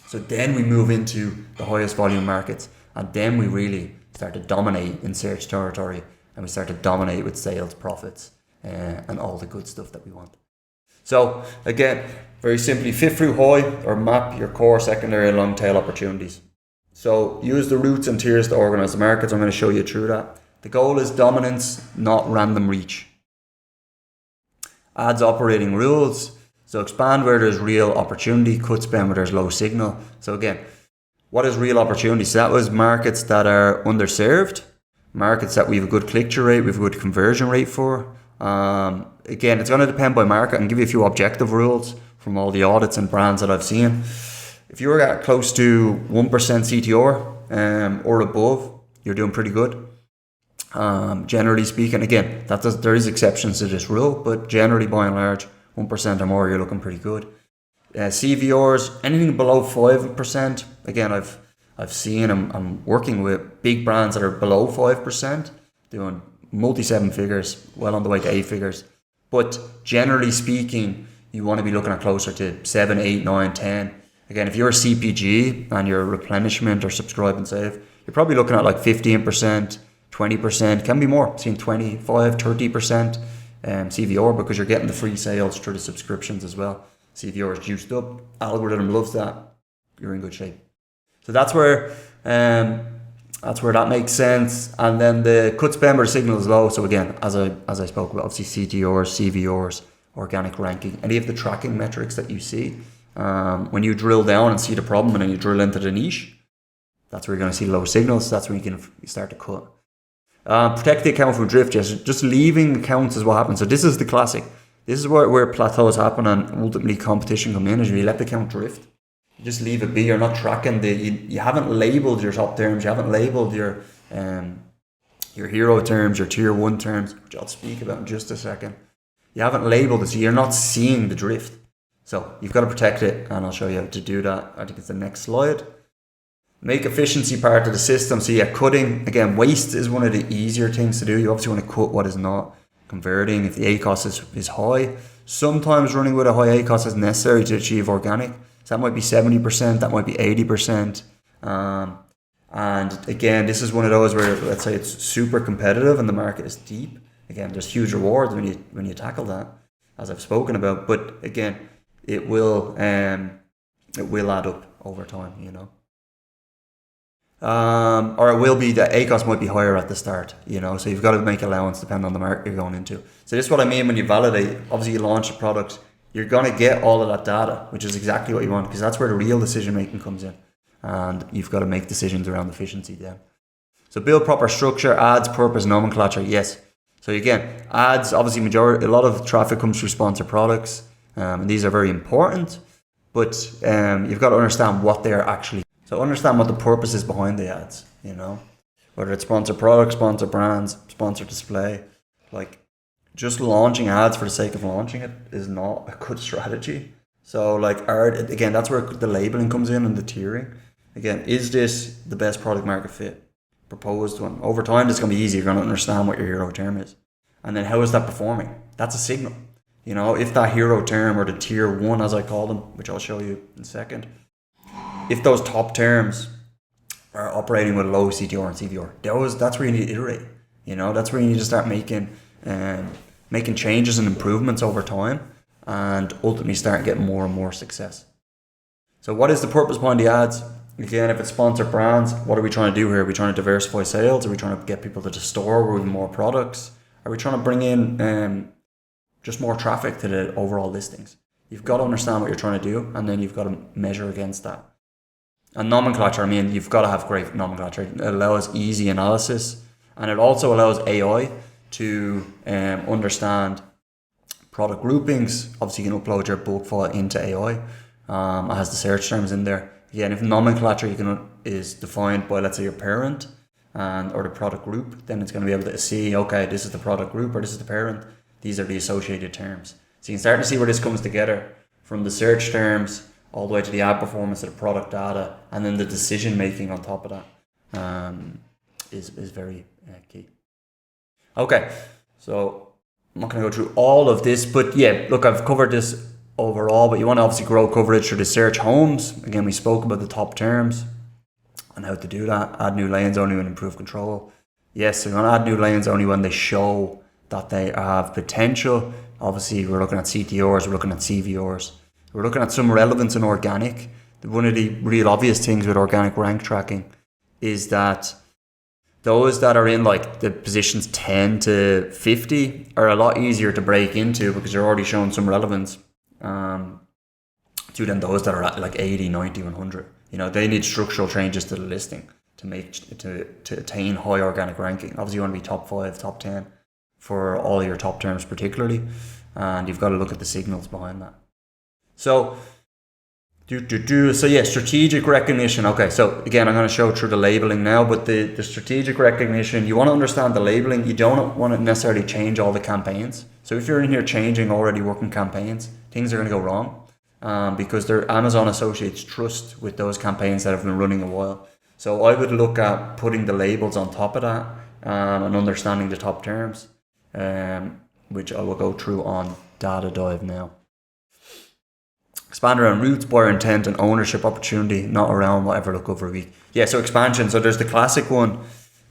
So then we move into the highest volume markets, and then we really start to dominate in search territory, and we start to dominate with sales profits and all the good stuff that we want. So again, very simply, fit through high, or map your core, secondary, and long tail opportunities. So use the routes and tiers to organize the markets. I'm going to show you through that. The goal is dominance, not random reach. Ads operating rules. So expand where there's real opportunity, cut spend where there's low signal. So again, what is real opportunity? So that was markets that are underserved, markets that we have a good click-through rate, we have a good conversion rate for. Again, it's going to depend by market. I can give you a few objective rules from all the audits and brands that I've seen. If you're at close to 1% CTR or above, you're doing pretty good. Generally speaking, again, there is exceptions to this rule, but generally by and large, 1% or more, you're looking pretty good. CVRs, anything below 5%. Again, I've seen, I'm working with big brands that are below 5%, doing multi-7 figures, well on the way to 8 figures. But generally speaking, you want to be looking at closer to 7, 8, 9, 10. Again, if you're a CPG and you're replenishment or subscribe and save, you're probably looking at like 15%, 20%, can be more, between 25, 30% CVR, because you're getting the free sales through the subscriptions as well. CVR is juiced up, algorithm loves that, you're in good shape. So that's where that makes sense. And then the cut spend where the signal is low. So again, as I spoke about, obviously CTRs, CVRs, organic ranking, any of the tracking metrics that you see, when you drill down and see the problem and then you drill into the niche, that's where you're going to see low signals. That's when you start to cut. Protect the account from drift. Just leaving accounts is what happens. So this is the classic. This is where plateaus happen and ultimately competition come in, is you let the account drift. You just leave it be. You're not tracking you haven't labeled your top terms. You haven't labeled your hero terms, your tier 1 terms, which I'll speak about in just a second. You haven't labeled it, so you're not seeing the drift. So you've got to protect it, and I'll show you how to do that. I think it's the next slide. Make efficiency part of the system. So yeah, cutting, again, waste is one of the easier things to do. You obviously want to cut what is not converting if the ACOS is high. Sometimes running with a high ACOS is necessary to achieve organic. So that might be 70%, that might be 80%. And again, this is one of those where, let's say it's super competitive and the market is deep. Again, there's huge rewards when you tackle that, as I've spoken about. But again, it will add up over time, you know. Or it will be that ACOS might be higher at the start, you know, so you've got to make allowance depending on the market you're going into. So this is what I mean when you validate. Obviously you launch a product, you're going to get all of that data, which is exactly what you want, because that's where the real decision making comes in, and you've got to make decisions around efficiency then. So build proper structure, ads, purpose, nomenclature. Yes. So again, ads, obviously a lot of traffic comes through sponsored products, and these are very important, but you've got to understand what they're actually. So understand what the purpose is behind the ads, you know, whether it's sponsored products, sponsored brands, sponsored display. Like, just launching ads for the sake of launching it is not a good strategy. So like, again, that's where the labeling comes in and the tiering. Again, is this the best product market fit? Proposed one. Over time, this is going to be easy. You're going to understand what your hero term is. And then how is that performing? That's a signal. You know, if that hero term, or the tier 1, as I call them, which I'll show you in a second, if those top terms are operating with low CTR and CVR, that's where you need to iterate. That's where you need to start making changes and improvements over time, and ultimately start getting more and more success. So what is the purpose behind the ads? Again, if it's sponsored brands, what are we trying to do here? Are we trying to diversify sales? Are we trying to get people to the store with more products? Are we trying to bring in just more traffic to the overall listings? You've got to understand what you're trying to do, and then you've got to measure against that. And nomenclature, you've got to have great nomenclature. It allows easy analysis, and it also allows AI to understand product groupings. Obviously, you can upload your bulk file into AI. It has the search terms in there. Again, if nomenclature is defined by, let's say, your parent or the product group, then it's going to be able to see, okay, this is the product group or this is the parent. These are the associated terms. So you can start to see where this comes together, from the search terms all the way to the ad performance, to the product data, and then the decision making on top of that is very key. Okay, so I'm not going to go through all of this, but yeah, look, I've covered this overall, but you want to obviously grow coverage through the search homes. Again, we spoke about the top terms and how to do that. Add new lanes only when improve control. Yes, so you want to add new lanes only when they show that they have potential. Obviously, we're looking at CTRs, we're looking at CVRs. We're looking at some relevance in organic. One of the real obvious things with organic rank tracking is that those that are in like the positions 10 to 50 are a lot easier to break into because you're already showing some relevance to than those that are at like 80, 90, 100. They need structural changes to the listing to attain high organic ranking. Obviously, you want to be top 5, top 10 for all your top terms particularly, and you've got to look at the signals behind that. So yeah, strategic recognition. Okay, so again, I'm going to show through the labeling now, but the strategic recognition, you want to understand the labeling. You don't want to necessarily change all the campaigns. So if you're in here changing already working campaigns, things are going to go wrong because Amazon associates trust with those campaigns that have been running a while. So I would look at putting the labels on top of that and understanding the top terms, which I will go through on Data Dive now. Expand around routes, buyer intent, and ownership opportunity, not around whatever look over a week. Yeah, so expansion. So there's the classic one,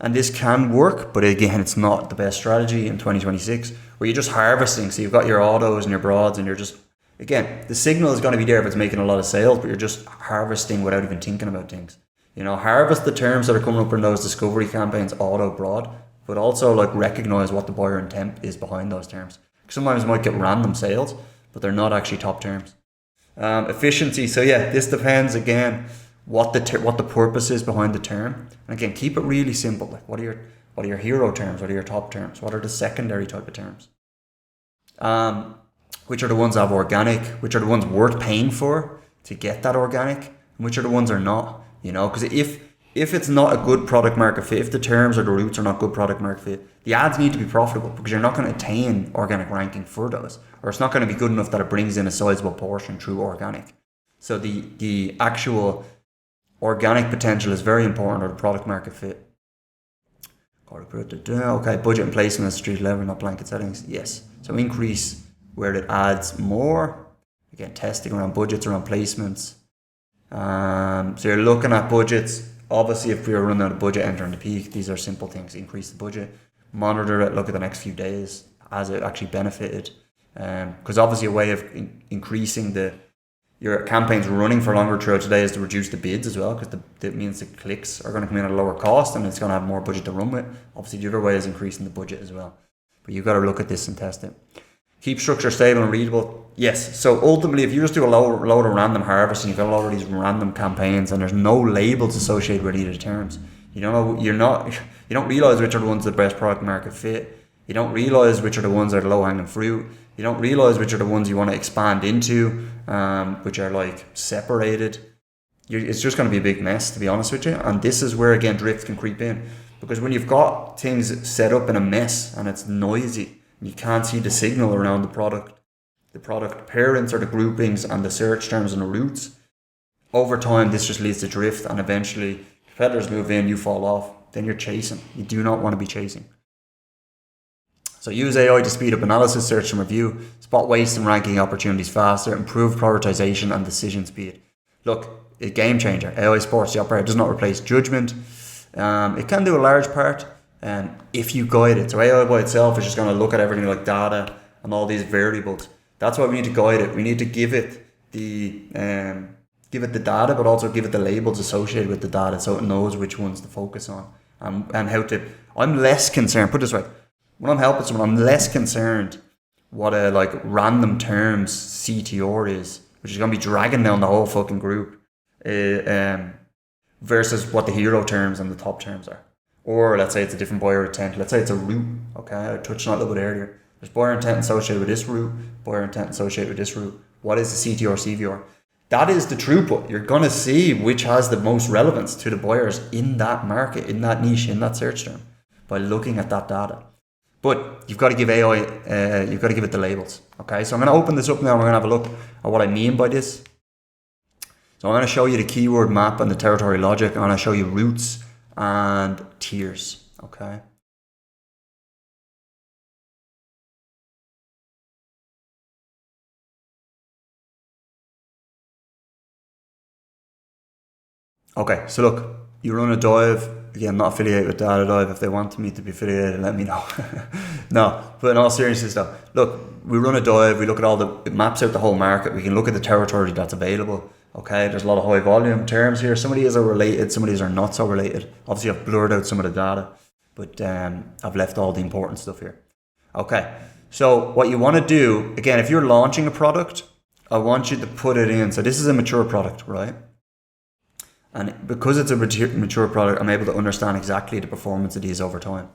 and this can work, but again, it's not the best strategy in 2026, where you're just harvesting. So you've got your autos and your broads, and you're just, again, the signal is going to be there if it's making a lot of sales, but you're just harvesting without even thinking about things. Harvest the terms that are coming up in those discovery campaigns, auto, broad, but also like recognize what the buyer intent is behind those terms. Sometimes you might get random sales, but they're not actually top terms. Efficiency. So yeah, this depends again what the purpose is behind the term. And again, keep it really simple. Like what are your hero terms? What are your top terms? What are the secondary type of terms? Which are the ones that have organic? Which are the ones worth paying for to get that organic? And which are the ones are not? Because if it's not a good product market fit, if the terms or the routes are not good product market fit, the ads need to be profitable because you're not going to attain organic ranking for those, or it's not going to be good enough that it brings in a sizable portion through organic. So the actual organic potential is very important, or the product market fit. Okay, budget and placement at street level, not blanket settings. Yes. So increase where it adds more. Again, testing around budgets, around placements. So you're looking at budgets. Obviously, if we're running out of budget entering the peak, these are simple things. Increase the budget, monitor it, look at the next few days, has it actually benefited? Because obviously a way of increasing your campaigns running for longer throughout today is to reduce the bids as well, because that means the clicks are going to come in at a lower cost and it's going to have more budget to run with. Obviously, the other way is increasing the budget as well. But you've got to look at this and test it. Keep structure stable and readable. Yes. So ultimately, if you just do a load of random harvesting, you've got a lot of these random campaigns, and there's no labels associated with either terms. You don't realize which are the ones that best product market fit. You don't realize which are the ones that are low hanging fruit. You don't realize which are the ones you want to expand into, which are like separated. It's just going to be a big mess, to be honest with you. And this is where again drift can creep in, because when you've got things set up in a mess and it's noisy, you can't see the signal around the product parents or the groupings and the search terms and the routes. Over time, this just leads to drift, and eventually competitors move in, you fall off, then you're chasing. You do not want to be chasing. So use AI to speed up analysis, search and review, spot waste and ranking opportunities faster, improve prioritization and decision speed. Look, a game changer. AI supports the operator, does not replace judgment. It can do a large part if you guide it. So AI by itself is just going to look at everything like data and all these variables. That's why we need to guide it. We need to give it the data, but also give it the labels associated with the data, so it knows which ones to focus on and how to. I'm less concerned. Put it this way: when I'm helping someone, I'm less concerned what a random terms CTR is, which is going to be dragging down the whole fucking group, versus what the hero terms and the top terms are. Or let's say it's a different buyer intent. Let's say it's a route. Okay, I touched on it a little bit earlier. There's buyer intent associated with this route, buyer intent associated with this route. What is the CTR, CVR? That is the throughput. You're going to see which has the most relevance to the buyers in that market, in that niche, in that search term, by looking at that data. But you've got to give AI, you've got to give it the labels. Okay, so I'm going to open this up now and we're going to have a look at what I mean by this. So I'm going to show you the keyword map and the territory logic. I'm going to show you routes and tiers. Okay. Okay, so look, you run a dive. Again, not affiliated with Data Dive. If they want me to be affiliated, let me know. No, but in all seriousness though, look, we run a dive, we look at it maps out the whole market, we can look at the territory that's available. Okay, there's a lot of high volume terms here. Some of these are related, some of these are not so related. Obviously I've blurred out some of the data, but I've left all the important stuff here. Okay, so what you want to do, again, if you're launching a product, I want you to put it in. So this is a mature product, right? And because it's a mature product, I'm able to understand exactly the performance of these over time.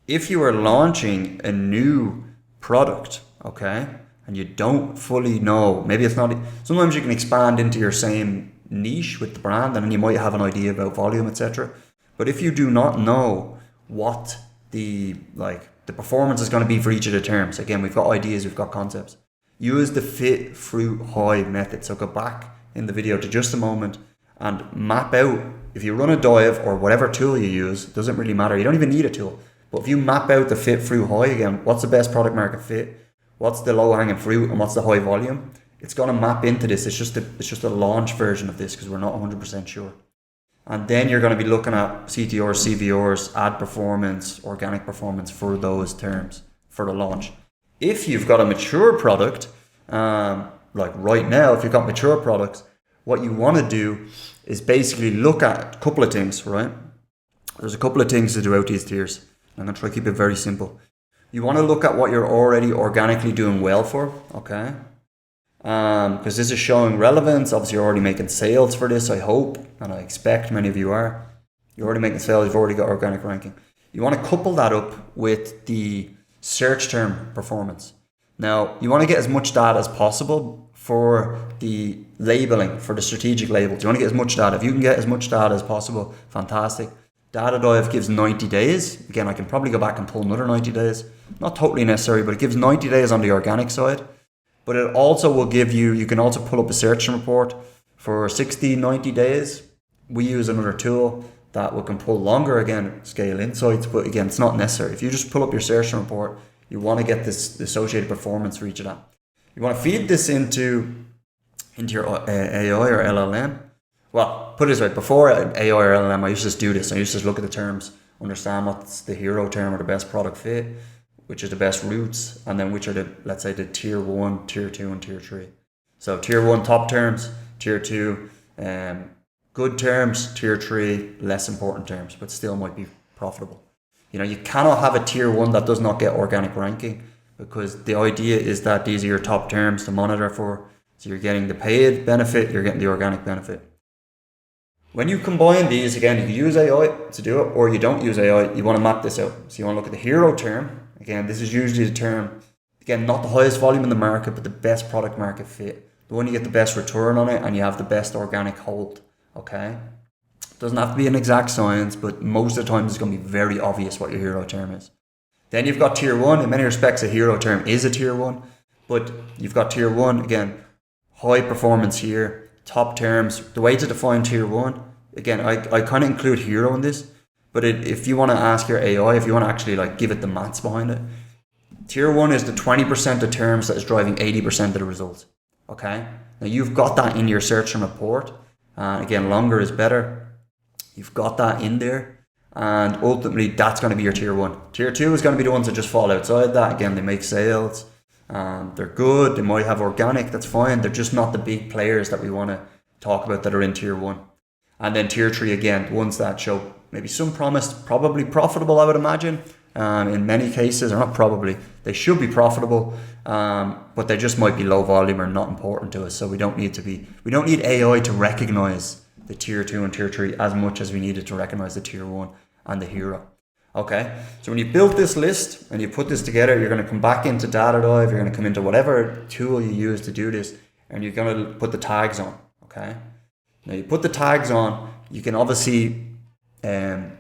If you are launching a new product, okay, and you don't fully know, maybe it's not, sometimes you can expand into your same niche with the brand and then you might have an idea about volume, etc. But if you do not know what the performance is going to be for each of the terms, again, we've got ideas, we've got concepts. Use the fit, fruit, high method. So go back in the video to just a moment and map out, if you run a dive or whatever tool you use, it doesn't really matter. You don't even need a tool. But if you map out the fit, fruit, high, again, what's the best product market fit? What's the low hanging fruit and what's the high volume? It's going to map into this. It's just a launch version of this because we're not 100% sure. And then you're going to be looking at CTRs, CVRs, ad performance, organic performance for those terms for the launch. If you've got a mature product, like right now, if you've got mature products, what you want to do is basically look at a couple of things, right? There's a couple of things to do out these tiers. I'm going to try to keep it very simple. You want to look at what you're already organically doing well for, okay? Because this is showing relevance. Obviously, you're already making sales for this, I hope, and I expect many of you are. You're already making sales, you've already got organic ranking. You want to couple that up with the search term performance. Now, you want to get as much data as possible for the labeling, for the strategic labels. You want to get as much data. If you can get as much data as possible, fantastic. Data Dive gives 90 days. Again, I can probably go back and pull another 90 days. Not totally necessary, but it gives 90 days on the organic side. But it also will give you can also pull up a search report for 60, 90 days. We use another tool that we can pull longer, again, scale insights, but again, it's not necessary. If you just pull up your search report, you want to get this associated performance for each of that. You want to feed this into your AI or LLM. Well, put it this way, before AI or LLM, I used to just do this. I used to just look at the terms, understand what's the hero term or the best product fit, which is the best routes, and then which are the, let's say, the tier 1, tier 2, and tier 3. So tier 1, top terms, tier 2, good terms, tier 3, less important terms, but still might be profitable. You know, you cannot have a tier 1 that does not get organic ranking, because the idea is that these are your top terms to monitor for. So you're getting the paid benefit, you're getting the organic benefit. When you combine these, again, you use AI to do it, or you don't use AI, you want to map this out. So you want to look at the hero term. Again, this is usually the term, again, not the highest volume in the market, but the best product market fit. The one you get the best return on it and you have the best organic hold, okay? It doesn't have to be an exact science, but most of the time it's going to be very obvious what your hero term is. Then you've got tier 1. In many respects, a hero term is a tier 1, but you've got tier 1, again, high performance here, top terms. The way to define tier 1, again, I kind of include hero in this, but if you want to ask your AI, if you want to actually give it the maths behind it, tier 1 is the 20% of terms that is driving 80% of the results. Okay? Now you've got that in your search and report. Again, longer is better. You've got that in there. And ultimately, that's going to be your tier 1. Tier 2 is going to be the ones that just fall outside that. Again, they make sales. They're good. They might have organic. That's fine. They're just not the big players that we want to talk about that are in tier 1. And then tier 3, again, ones that show maybe some promise, probably profitable, I would imagine. In many cases, or not probably, they should be profitable, but they just might be low volume or not important to us. So we don't need AI to recognize the tier 2 and tier 3 as much as we need it to recognize the tier 1 and the hero. Okay, so when you build this list and you put this together, you're going to come back into Data Dive, you're going to come into whatever tool you use to do this, and you're going to put the tags on. Okay, now you put the tags on, you can obviously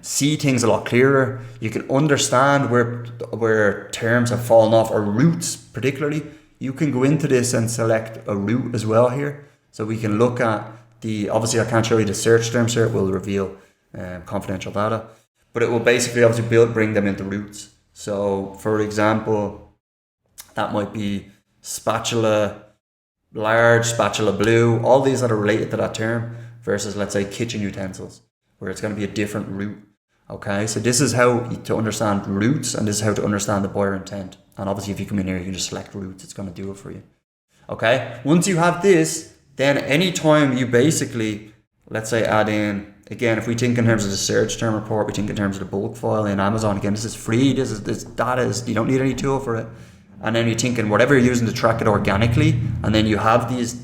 see things a lot clearer. You can understand where terms have fallen off, or routes particularly. You can go into this and select a route as well here. So we can look at obviously I can't show you the search terms here, it will reveal confidential data, but it will basically obviously bring them into routes. So for example, that might be spatula large, spatula blue, all these that are related to that term, versus let's say kitchen utensils, where it's going to be a different route. Okay, so this is how to understand routes, and this is how to understand the buyer intent. And obviously if you come in here, you can just select routes, it's going to do it for you. Okay, once you have this, then anytime you basically, let's say, add in, again, if we think in terms of the search term report, we think in terms of the bulk file in Amazon, again, this is free, this data is, you don't need any tool for it. And then you think in whatever you're using to track it organically, and then you have these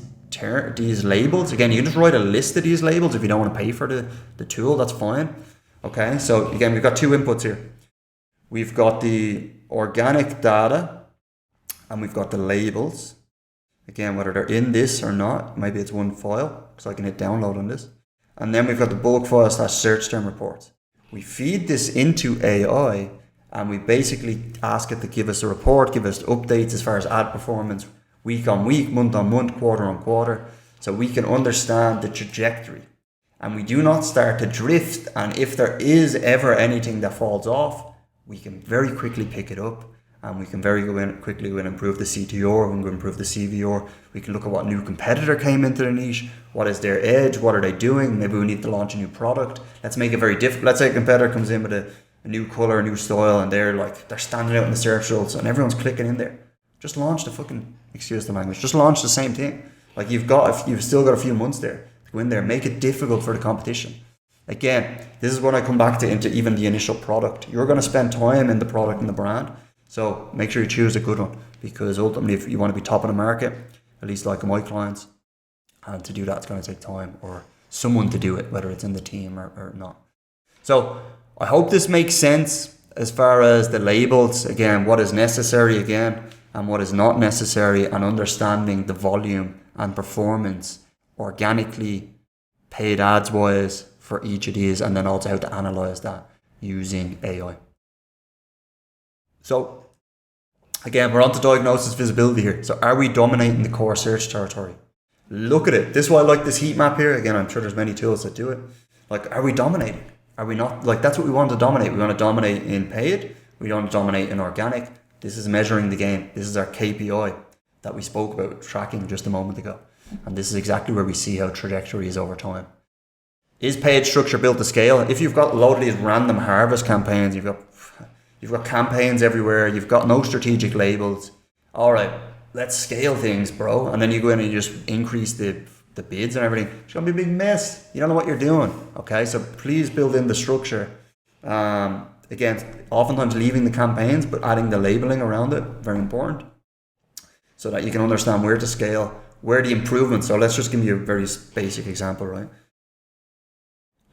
labels. Again, you can just write a list of these labels if you don't want to pay for the tool, that's fine. Okay, so again, we've got 2 inputs here. We've got the organic data, and we've got the labels. Again, whether they're in this or not, maybe it's one file, so I can hit download on this. And then we've got the bulk file / search term reports. We feed this into AI, and we basically ask it to give us a report, give us updates as far as ad performance, week on week, month on month, quarter on quarter, so we can understand the trajectory. And we do not start to drift, and if there is ever anything that falls off, we can very quickly pick it up, and we can quickly improve the CTR, we can improve the CVR, we can look at what new competitor came into the niche, what is their edge, what are they doing, maybe we need to launch a new product. Let's make it very difficult. Let's say a competitor comes in with a new color, a new style, and they're standing out in the search results, and everyone's clicking in there. Just launch the fucking, excuse the language, just launch the same thing. Like you've still got a few months there to go in there, make it difficult for the competition. Again, this is when I come back to into even the initial product. You're going to spend time in the product and the brand. So make sure you choose a good one, because ultimately if you want to be top of the market, at least like my clients, and to do that it's going to take time, or someone to do it, whether it's in the team or not. So I hope this makes sense as far as the labels, again, what is necessary again, and what is not necessary, and understanding the volume and performance organically, paid ads wise for each of these, and then also how to analyze that using AI. So again, we're on to diagnosis visibility here. So are we dominating the core search territory? Look at it. This is why I like this heat map here. Again, I'm sure there's many tools that do it. Like, are we dominating? Are we not? Like, that's what we want to dominate. We want to dominate in paid. We want to dominate in organic. This is measuring the game. This is our KPI that we spoke about tracking just a moment ago. And this is exactly where we see how trajectory is over time. Is paid structure built to scale? If you've got a load of these random harvest campaigns, you've got campaigns everywhere, you've got no strategic labels. All right, let's scale things, bro. And then you go in and you just increase the bids and everything. It's going to be a big mess. You don't know what you're doing. Okay, so please build in the structure. Again, oftentimes leaving the campaigns, but adding the labeling around it, very important. So that you can understand where to scale, where the improvements. So let's just give you a very basic example, right?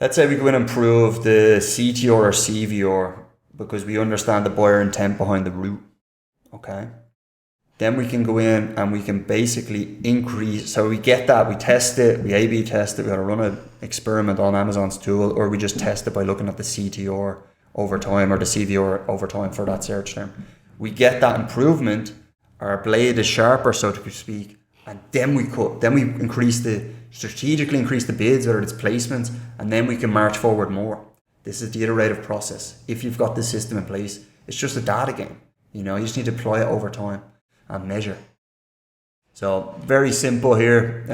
Let's say we go in and improve the CTR or CVR, because we understand the buyer intent behind the route, okay? Then we can go in and we can basically increase, so we get that, we test it, we A/B test it, we gotta run an experiment on Amazon's tool, or we just test it by looking at the CTR over time or the CVR over time for that search term. We get that improvement, our blade is sharper, so to speak, and then we strategically increase the bids, whether it's placements, and then we can march forward more. This is the iterative process. If you've got this system in place, it's just a data game. You just need to apply it over time and measure. So very simple here.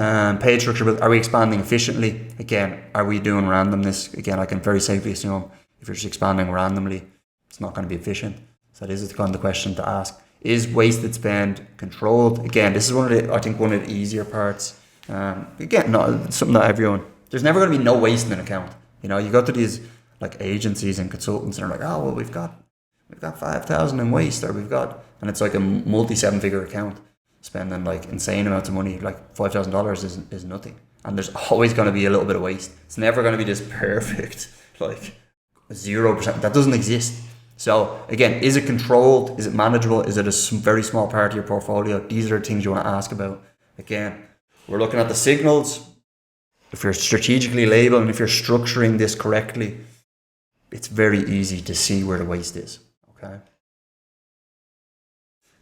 Page structure, but are we expanding efficiently? Again, are we doing randomness? Again, I can very safely assume if you're just expanding randomly, it's not going to be efficient. So this is kind of the question to ask. Is wasted spend controlled? Again, this is one of the easier parts. Again, no, something that everyone, there's never going to be no waste in an account. You know, you go to these like agencies and consultants and they're like, oh, well, we've got 5,000 in waste, or and it's like a multi 7-figure account spending like insane amounts of money, like $5,000 is nothing. And there's always going to be a little bit of waste. It's never going to be this perfect, like 0%. That doesn't exist. So again, is it controlled? Is it manageable? Is it a very small part of your portfolio? These are the things you want to ask about. Again, we're looking at the signals. If you're strategically labeling, if you're structuring this correctly, it's very easy to see where the waste is. Okay.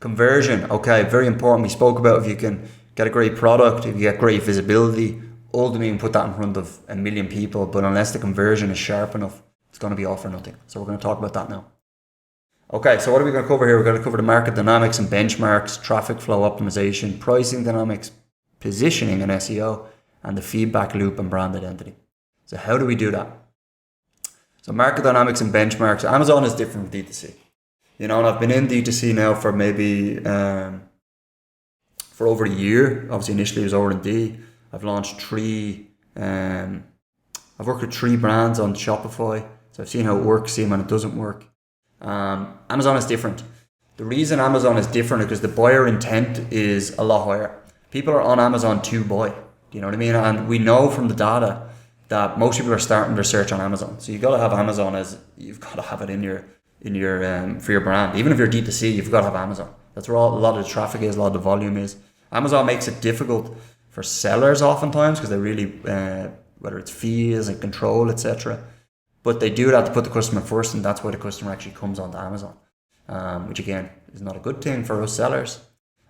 Conversion. Okay, very important. We spoke about if you can get a great product, if you get great visibility, ultimately you can put that in front of 1 million people, but unless the conversion is sharp enough, it's going to be all for nothing. So we're going to talk about that now. Okay, so what are we going to cover here? We're going to cover the market dynamics and benchmarks, traffic flow optimization, pricing dynamics, positioning and SEO, and the feedback loop and brand identity. So how do we do that? So market dynamics and benchmarks. Amazon is different from D2C. You know, and I've been in D2C now for maybe for over a year. Obviously, initially it was R&D. I've launched I've worked with 3 brands on Shopify. So I've seen how it works, seen when it doesn't work. Amazon is different. The reason Amazon is different is because the buyer intent is a lot higher. People are on Amazon to buy. Do you know what I mean? And we know from the data that most people are starting their search on Amazon. So you've got to have Amazon you've got to have it in your for your brand. Even if you're D2C, you've got to have Amazon. That's where a lot of the traffic is, a lot of the volume is. Amazon makes it difficult for sellers oftentimes because they really, whether it's fees and control, etc. But they do that to put the customer first, and that's why the customer actually comes onto Amazon, which again is not a good thing for us sellers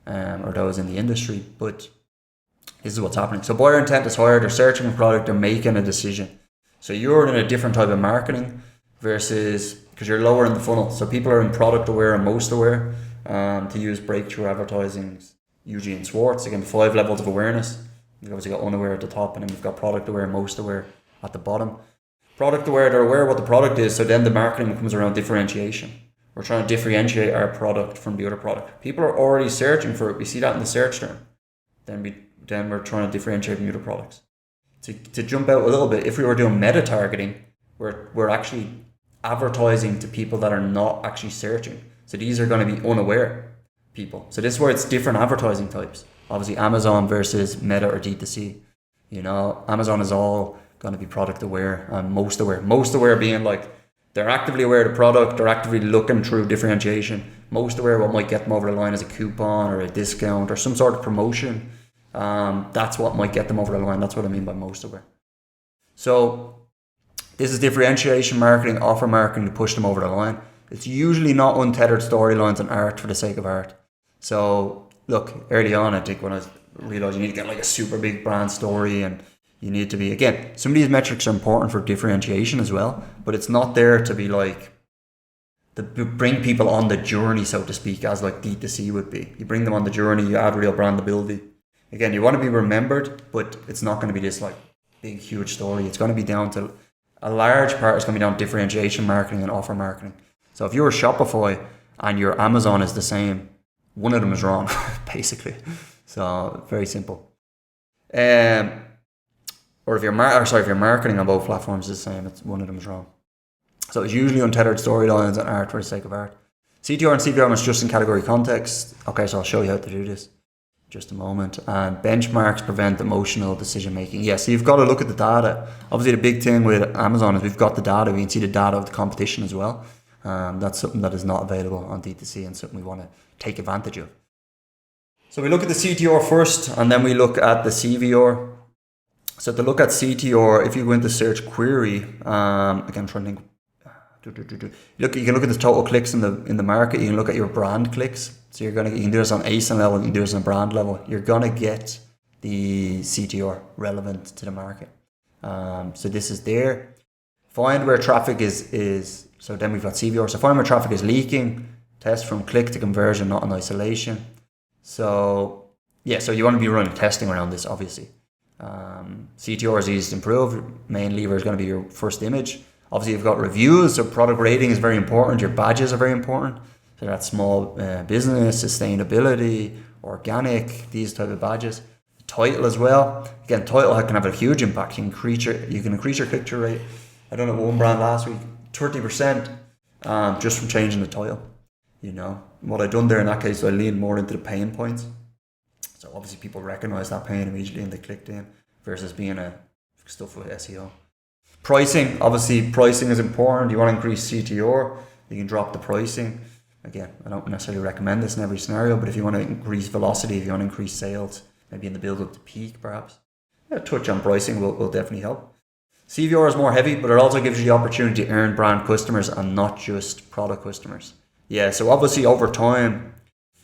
or those in the industry. But this is what's happening. So buyer intent is higher. They're searching a product. They're making a decision. So you're in a different type of marketing versus, because you're lower in the funnel. So people are in product aware and most aware. To use breakthrough advertising, usually in Swartz, again, 5 levels of awareness. You've obviously got unaware at the top, and then you've got product aware, most aware at the bottom. Product aware, they're aware of what the product is, so then the marketing comes around differentiation. We're trying to differentiate our product from the other product. People are already searching for it. We see that in the search term. Then we're trying to differentiate from the other products. To jump out a little bit, if we were doing meta targeting, we're actually advertising to people that are not actually searching. So these are going to be unaware people. So this is where it's different advertising types. Obviously Amazon versus Meta or D2C. You know, Amazon is all going to be product aware and most aware. Most aware being like they're actively aware of the product, they're actively looking through differentiation. Most aware what might get them over the line is a coupon or a discount or some sort of promotion. That's what might get them over the line. That's what I mean by most aware. So this is differentiation marketing, offer marketing to push them over the line. It's usually not untethered storylines and art for the sake of art. So look, early on, I think when I realized you need to get like a super big brand story, and you need to be, again, some of these metrics are important for differentiation as well, but it's not there to be like, to bring people on the journey, so to speak, as like D2C would be. You bring them on the journey, you add real brandability. Again, you want to be remembered, but it's not going to be this like big, huge story. It's going to be down to, a large part is going to be down to differentiation marketing and offer marketing. So if you're Shopify and your Amazon is the same, one of them is wrong, basically. So very simple. Or if your marketing on both platforms is the same, it's one of them is wrong. So it's usually untethered storylines and art for the sake of art. CTR and CVR must just in category context. Okay, so I'll show you how to do this in just a moment. And benchmarks prevent emotional decision making. Yeah, so you've got to look at the data. Obviously, the big thing with Amazon is we've got the data. We can see the data of the competition as well. That's something that is not available on D2C and something we want to take advantage of. So we look at the CTR first, and then we look at the CVR. So to look at CTR, if you go into search query, again, I'm trying to think. You can look at the total clicks in the market. You can look at your brand clicks. So you can do this on ASIN level. You can do this on brand level. You're gonna get the CTR relevant to the market. So this is there. Find where traffic is. So then we've got CVR. So find where traffic is leaking. Test from click to conversion, not in isolation. So Yeah, so you want to be running testing around this, obviously. CTR is easy to improve. Main lever is going to be your first image. Obviously, you've got reviews, so product rating is very important. Your badges are very important. So that's small business, sustainability, organic, these type of badges. Title as well. Again, title can have a huge impact. You can increase your click-through rate. I done it with one brand last week, 30%, just from changing the title. You know, what I done there in that case, I leaned more into the pain points. So obviously people recognize that pain immediately and they clicked in, versus being a stuff with SEO. Pricing, obviously pricing is important. You want to increase CTR, you can drop the pricing. Again, I don't necessarily recommend this in every scenario, but if you want to increase velocity, if you want to increase sales, maybe in the build up to peak perhaps, a touch on pricing will definitely help. CVR is more heavy, but it also gives you the opportunity to earn brand customers and not just product customers. Yeah, so obviously over time,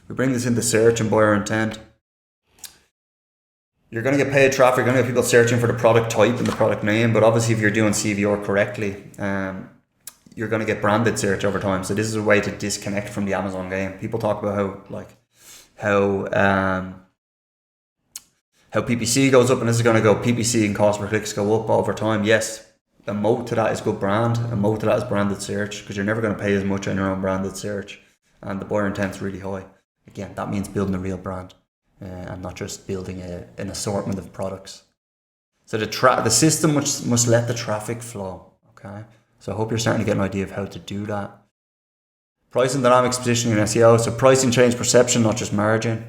we bring this into search and buyer intent. You're going to get paid traffic, you're going to get people searching for the product type and the product name, but obviously if you're doing CVR correctly, you're going to get branded search over time. So this is a way to disconnect from the Amazon game. People talk about how PPC goes up, and this is going to go PPC and cost per clicks go up over time. Yes, a moat to that is good brand. A moat to that is branded search, because you're never going to pay as much on your own branded search, and the buyer intent's really high. Again, that means building a real brand. And not just building an assortment of products. So the system must let the traffic flow. Okay, so I hope you're starting to get an idea of how to do that. Pricing dynamics, positioning, and SEO. So pricing change perception, not just margin.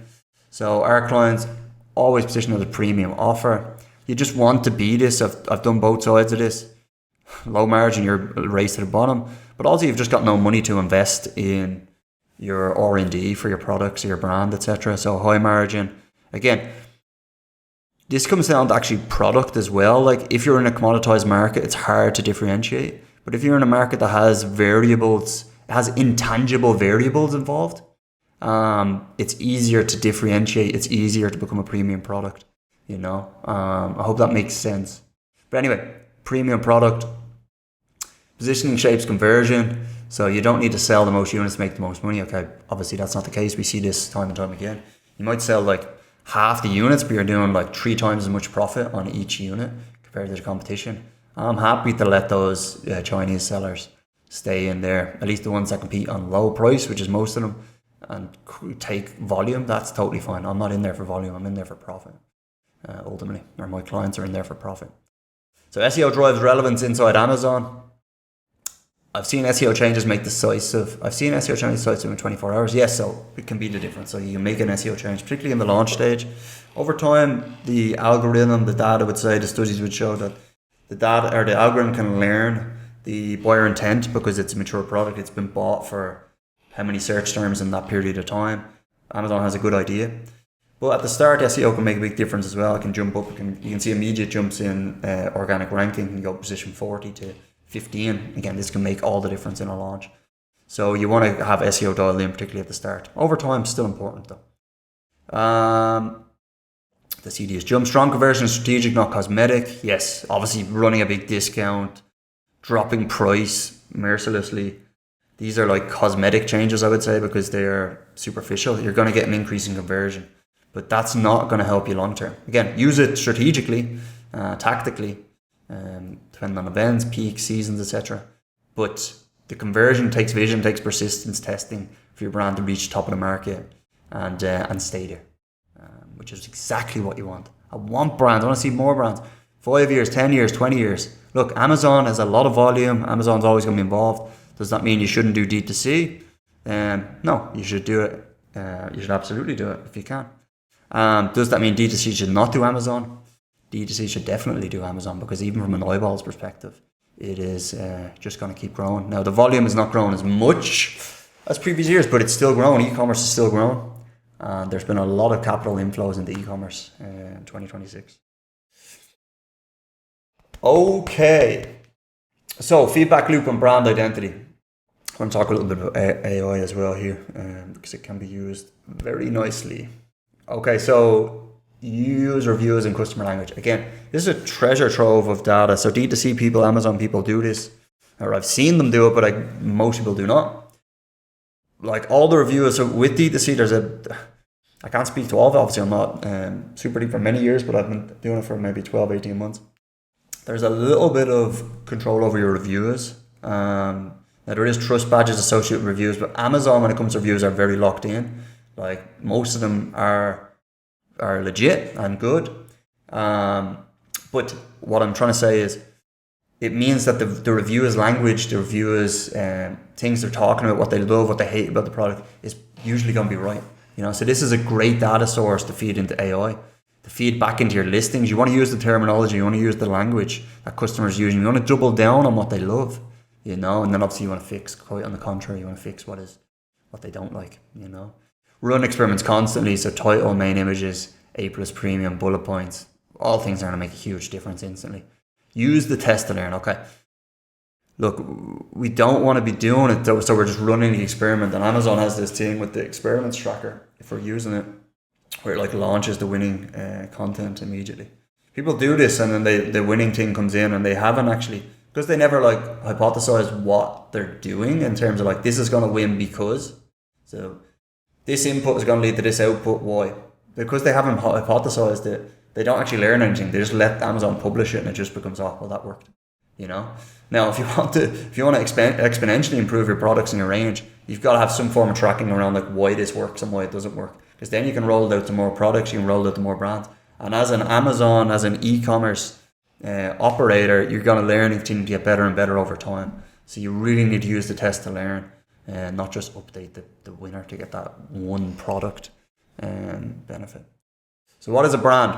So our clients always position as a premium offer. You just want to be this. I've done both sides of this. Low margin, you're race to the bottom, but also you've just got no money to invest in your R&D for your products or your brand, etc. So high margin. Again, this comes down to actually product as well. Like if you're in a commoditized market, it's hard to differentiate. But if you're in a market that has variables, has intangible variables involved, it's easier to differentiate. It's easier to become a premium product. You know, I hope that makes sense. But anyway, premium product, positioning shapes conversion. So you don't need to sell the most units to make the most money. Okay, obviously that's not the case. We see this time and time again. You might sell like half the units, but you're doing like 3 times as much profit on each unit compared to the competition. I'm happy to let those Chinese sellers stay in there, at least the ones that compete on low price, which is most of them, and take volume. That's totally fine. I'm not in there for volume. I'm in there for profit, ultimately, or my clients are in there for profit. So SEO drives relevance inside Amazon. I've seen SEO changes make decisive. I've seen SEO changes decisive in 24 hours. Yes, so it can be the difference. So you can make an SEO change, particularly in the launch stage. Over time, the algorithm, the data would say, the studies would show that the data or the algorithm can learn the buyer intent because it's a mature product. It's been bought for how many search terms in that period of time. Amazon has a good idea. But at the start, SEO can make a big difference as well. It can jump up. You can see immediate jumps in organic ranking. You go position 40 to 15. Again, this can make all the difference in a launch. So you want to have SEO dialed in, particularly at the start. Over time, still important though. The CD is jump. Strong conversion is strategic, not cosmetic. Yes, obviously running a big discount, dropping price mercilessly. These are like cosmetic changes, I would say, because they're superficial. You're going to get an increase in conversion, but that's not going to help you long term. Again, use it strategically, tactically, depending on events, peaks, seasons, etc. But the conversion takes vision, takes persistence, testing for your brand to reach the top of the market and stay there, which is exactly what you want. I want brands. I want to see more brands. 5 years, 10 years, 20 years. Look, Amazon has a lot of volume. Amazon's always going to be involved. Does that mean you shouldn't do D2C? No, you should do it. You should absolutely do it if you can. Does that mean D2C should not do Amazon? D2C should definitely do Amazon, because even from an eyeballs perspective, it is just going to keep growing. Now, the volume is not growing as much as previous years, but it's still growing. E-commerce is still growing. There's been a lot of capital inflows into e-commerce in 2026. Okay. So, feedback loop and brand identity. I want to talk a little bit about AI as well here, because it can be used very nicely. Okay, so user reviews and customer language. Again, this is a treasure trove of data. So D2C people, Amazon people do this, or I've seen them do it, but most people do not. Like all the reviews, so with D2C, I can't speak to all of it. Obviously, I'm not super deep for many years, but I've been doing it for maybe 12, 18 months. There's a little bit of control over your reviews. Now, there is trust badges associated with reviews, but Amazon, when it comes to reviews, are very locked in. Like, most of them are legit and good. But what I'm trying to say is, it means that the reviewers' language, the reviewers' things they're talking about, what they love, what they hate about the product, is usually going to be right. So this is a great data source to feed into AI, to feed back into your listings. You want to use the terminology, you want to use the language that customers use, you want to double down on what they love, and then obviously you want to fix, quite on the contrary, you want to fix what they don't like, Run experiments constantly, so title, main images, A+ premium, bullet points, all things are going to make a huge difference instantly. Use the test to learn. Okay, look, we don't want to be doing it though, so we're just running the experiment. And Amazon has this thing with the experiments tracker, if we're using it, where it like launches the winning content immediately. People do this, and then the winning thing comes in, and they haven't actually, because they never like hypothesize what they're doing in terms of like, this is going to win because, so this input is going to lead to this output. Why? Because they haven't hypothesized it. They don't actually learn anything. They just let Amazon publish it, and it just becomes, oh, well, that worked. Now, if you want to exponentially improve your products and your range, you've got to have some form of tracking around like why this works and why it doesn't work. Because then you can roll it out to more products, you can roll it out to more brands. And as an Amazon, as an e-commerce operator, you're going to learn and continue to get better and better over time. So you really need to use the test to learn, and not just update the winner to get that one product benefit. So what is a brand?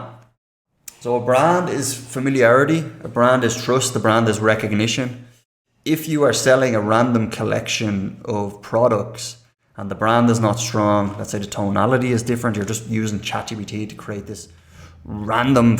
So a brand is familiarity, a brand is trust, a brand is recognition. If you are selling a random collection of products and the brand is not strong, let's say the tonality is different, you're just using ChatGPT to create this random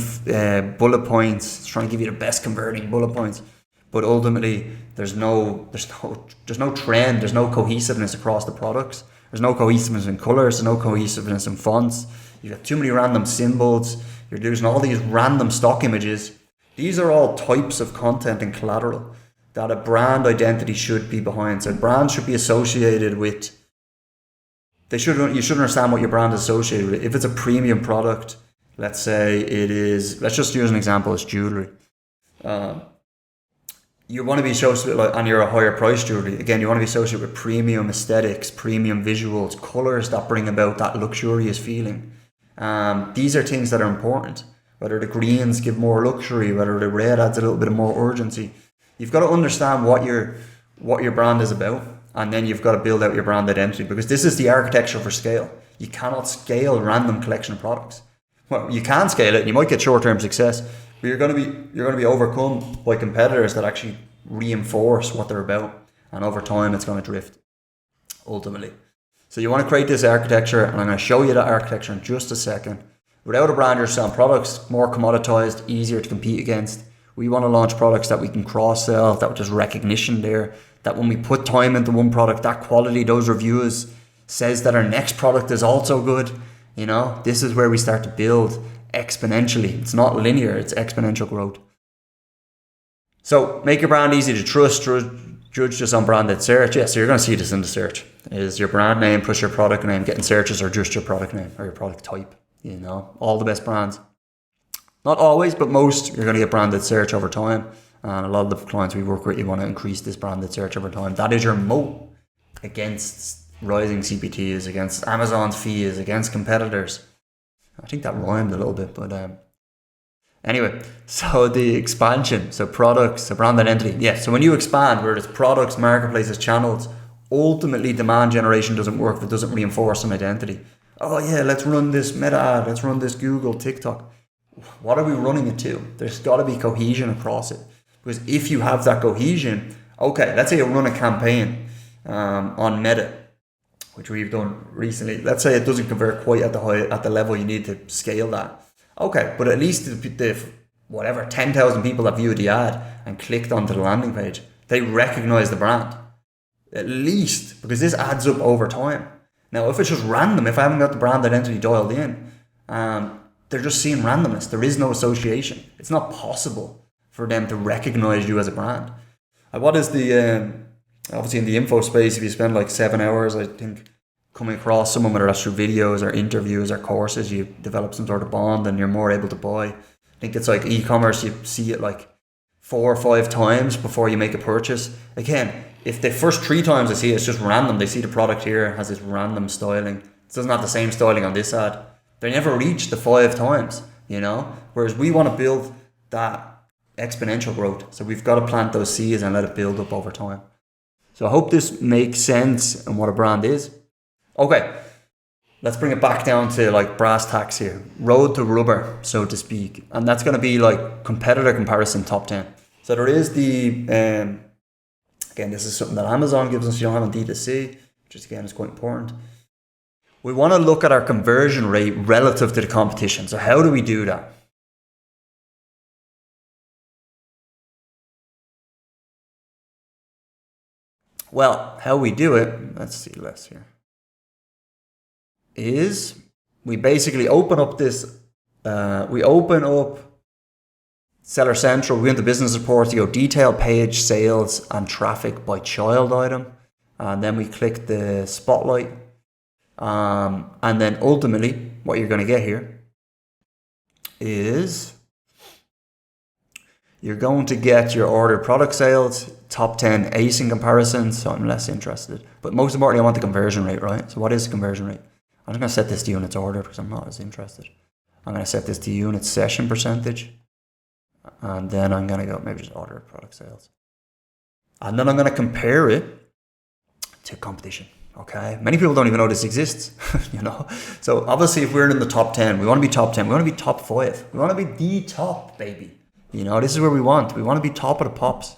bullet points, it's trying to give you the best converting bullet points, but ultimately there's no trend, there's no cohesiveness across the products, there's no cohesiveness in colors, there's no cohesiveness in fonts, you've got too many random symbols, you're using all these random stock images. These are all types of content and collateral that a brand identity should be behind. So brands should be associated with, you should understand what your brand is associated with. If it's a premium product, let's say it is, let's just use an example as jewelry. You want to be associated with, and you're a higher price jewelry. Again, you want to be associated with premium aesthetics, premium visuals, colors that bring about that luxurious feeling. These are things that are important. Whether the greens give more luxury, whether the red adds a little bit of more urgency. You've got to understand what your brand is about, and then you've got to build out your brand identity, because this is the architecture for scale. You cannot scale a random collection of products. Well, you can scale it, and you might get short-term success, but you're going to be overcome by competitors that actually reinforce what they're about, and over time it's going to drift ultimately. So you want to create this architecture, and I'm going to show you that architecture in just a second. Without a brand, you're selling products more commoditized, easier to compete against. We want to launch products that we can cross-sell, that there's recognition there, that when we put time into one product, that quality, those reviews says that our next product is also good. This is where we start to build exponentially. It's not linear, it's exponential growth. So make your brand easy to trust, judge just on branded search. Yeah, so you're going to see this in the search. Is your brand name plus your product name getting searches, or just your product name or your product type? All the best brands. Not always, but most, you're going to get branded search over time. And a lot of the clients we work with, you want to increase this branded search over time. That is your moat against rising CPTs, against Amazon's fees, against competitors. I think that rhymed a little bit, but anyway, so the expansion, so products, so brand identity. Yeah, so when you expand, where it's products, marketplaces, channels, ultimately demand generation doesn't work if it doesn't reinforce an identity. Oh yeah, let's run this meta ad, let's run this Google, TikTok. What are we running it to? There's got to be cohesion across it. Because if you have that cohesion, okay, let's say you run a campaign on Meta, which we've done recently. Let's say it doesn't convert quite at the level you need to scale that. Okay, but at least the 10,000 people that viewed the ad and clicked onto the landing page, they recognize the brand. At least, because this adds up over time. Now, if it's just random, if I haven't got the brand identity dialed in, they're just seeing randomness. There is no association. It's not possible for them to recognize you as a brand. What is the, obviously in the info space, if you spend like 7 hours, I think coming across someone, whether that's through videos or interviews or courses, you develop some sort of bond and you're more able to buy. I think it's like e-commerce, you see it like 4 or 5 times before you make a purchase. Again, if the first 3 times they see it, it's just random. They see the product here has this random styling. It doesn't have the same styling on this ad. They never reach the 5 times, you know? Whereas we want to build that exponential growth. So we've got to plant those seeds and let it build up over time. So I hope this makes sense and what a brand is. Okay, let's bring it back down to like brass tacks here. Road to rubber, so to speak. And that's going to be like competitor comparison top 10. So there is the, again, this is something that Amazon gives us. You don't have on D2C, which is, again, is quite important. We want to look at our conversion rate relative to the competition. So how do we do that? Well, how we do it, let's see less here, is we basically open up this, we open up Seller Central, we go into business reports, you go detail page, sales and traffic by child item. And then we click the spotlight. And then ultimately what you're going to get here is you're going to get your ordered product sales, top 10 ACing comparisons, so I'm less interested. But most importantly, I want the conversion rate, right? So what is the conversion rate? I'm just going to set this to units ordered because I'm not as interested. I'm going to set this to unit session percentage. And then I'm going to go maybe just ordered product sales. And then I'm going to compare it to competition. Okay, many people don't even know this exists, you know. So obviously, if we're in the top 10, we want to be top 10. We want to be top 5. We want to be the top, baby. You know, this is where we want. We want to be top of the pops.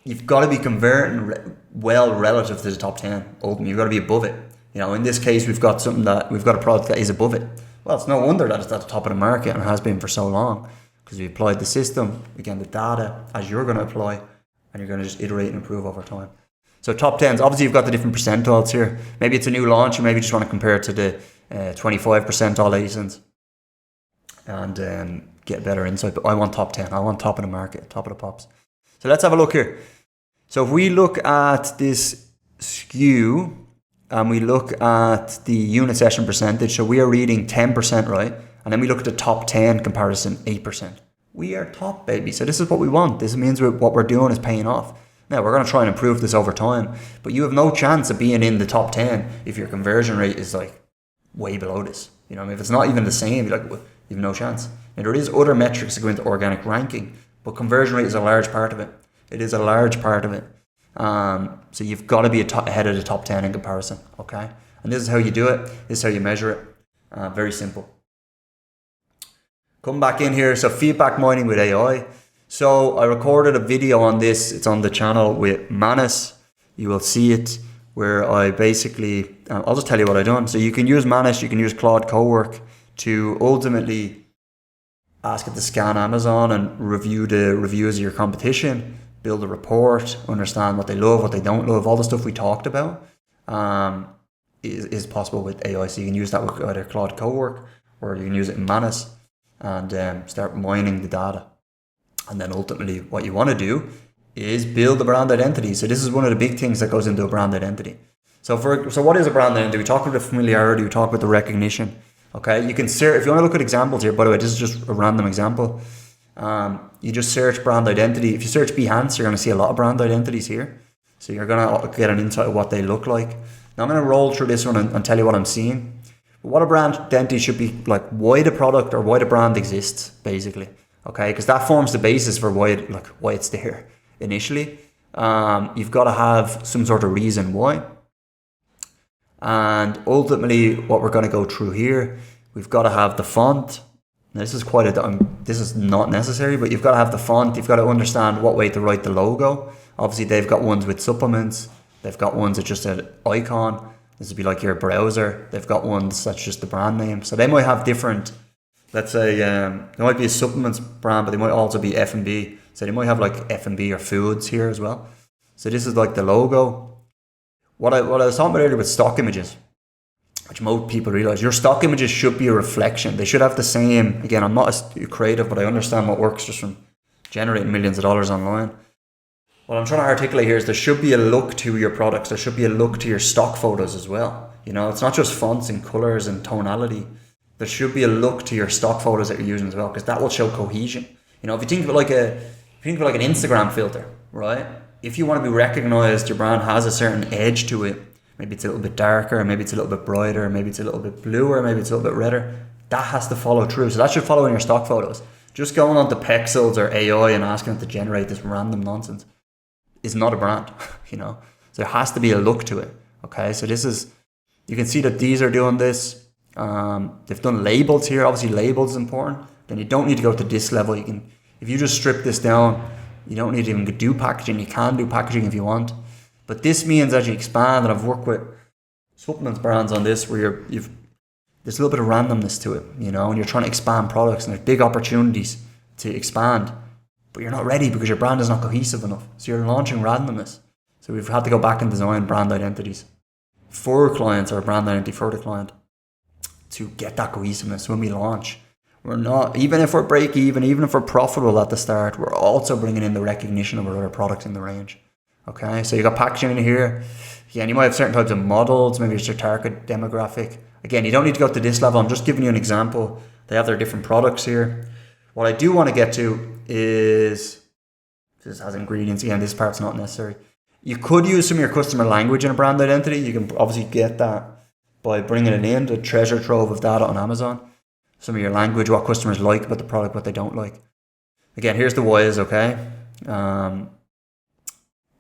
You've got to be converting well relative to the top 10. Ultimately, you've got to be above it. You know, in this case, we've got a product that is above it. Well, it's no wonder that it's at the top of the market and has been for so long because we applied the system, again, the data as you're going to apply, and you're going to just iterate and improve over time. So top 10s, obviously you've got the different percentiles here. Maybe it's a new launch, and maybe you just want to compare it to the 25 percentile ASINs and get better insight. But I want top 10. I want top of the market, top of the pops. So let's have a look here. So if we look at this SKU and we look at the unit session percentage, so we are reading 10%, right? And then we look at the top 10 comparison, 8%. We are top, baby. So this is what we want. This means what we're doing is paying off. Now, we're going to try and improve this over time, but you have no chance of being in the top 10 if your conversion rate is like way below this. You know, if it's not even the same, you're like, well, you have no chance. And there is other metrics that go into organic ranking, but conversion rate is a large part of it. It is a large part of it. So you've got to be ahead of the top 10 in comparison, okay? And this is how you do it. This is how you measure it. Very simple. Come back in here. So feedback mining with AI. So I recorded a video on this. It's on the channel with Manus. You will see it where I basically, I'll just tell you what I've done. So you can use Manus, you can use Claude Cowork to ultimately ask it to scan Amazon and review the reviews of your competition, build a report, understand what they love, what they don't love, all the stuff we talked about is possible with AI. So you can use that with either Claude Cowork or you can use it in Manus and start mining the data. And then ultimately what you want to do is build a brand identity. So this is one of the big things that goes into a brand identity. So what is a brand identity? We talk about the familiarity, we talk about the recognition. Okay, you can search, if you want to look at examples here, by the way, this is just a random example. You just search brand identity. If you search Behance, you're going to see a lot of brand identities here. So you're going to get an insight of what they look like. Now I'm going to roll through this one and tell you what I'm seeing. But what a brand identity should be like, why the product or why the brand exists, basically. Okay, because that forms the basis for why it's there initially. You've got to have some sort of reason why. And ultimately, what we're going to go through here, we've got to have the font. Now, this is not necessary, but you've got to have the font. You've got to understand what way to write the logo. Obviously, they've got ones with supplements. They've got ones that just an icon. This would be like your browser. They've got ones that's just the brand name. So they might have different. Let's say there might be a supplements brand, but they might also be F&B. So they might have like F&B or foods here as well. So this is like the logo. What I was talking about earlier with stock images, which most people realize, your stock images should be a reflection. They should have the same, again, I'm not as creative, but I understand what works just from generating millions of dollars online. What I'm trying to articulate here is there should be a look to your products. There should be a look to your stock photos as well. You know, it's not just fonts and colors and tonality. There should be a look to your stock photos that you're using as well, because that will show cohesion. You know, if you think of it like an Instagram filter, right? If you want to be recognized, your brand has a certain edge to it. Maybe it's a little bit darker, maybe it's a little bit brighter, maybe it's a little bit bluer, maybe it's a little bit redder. That has to follow through. So that should follow in your stock photos. Just going on to Pexels or AI and asking it to generate this random nonsense is not a brand, you know. So there has to be a look to it. Okay, so this is, you can see that these are doing this. They've done labels here. Obviously labels is important. Then you don't need to go to this level. You can, if you just strip this down, you don't need to even do packaging. You can do packaging if you want. But this means as you expand, and I've worked with supplements brands on this, where there's a little bit of randomness to it, you know, and you're trying to expand products, and there's big opportunities to expand, but you're not ready because your brand is not cohesive enough. So you're launching randomness. So we've had to go back and design brand identities for clients, or brand identity for the client, to get that cohesiveness when we launch. We're not, even if we're break even if we're profitable at the start, we're also bringing in the recognition of our other products in the range. Okay, so you got packaging in here. Again, you might have certain types of models, maybe it's your target demographic. Again, you don't need to go to this level. I'm just giving you an example. They have their different products here. What I do want to get to is, this has ingredients. Again, this part's not necessary. You could use some of your customer language in a brand identity. You can obviously get that by bringing it in, the treasure trove of data on Amazon. Some of your language, what customers like about the product, what they don't like. Again, here's the whys, okay?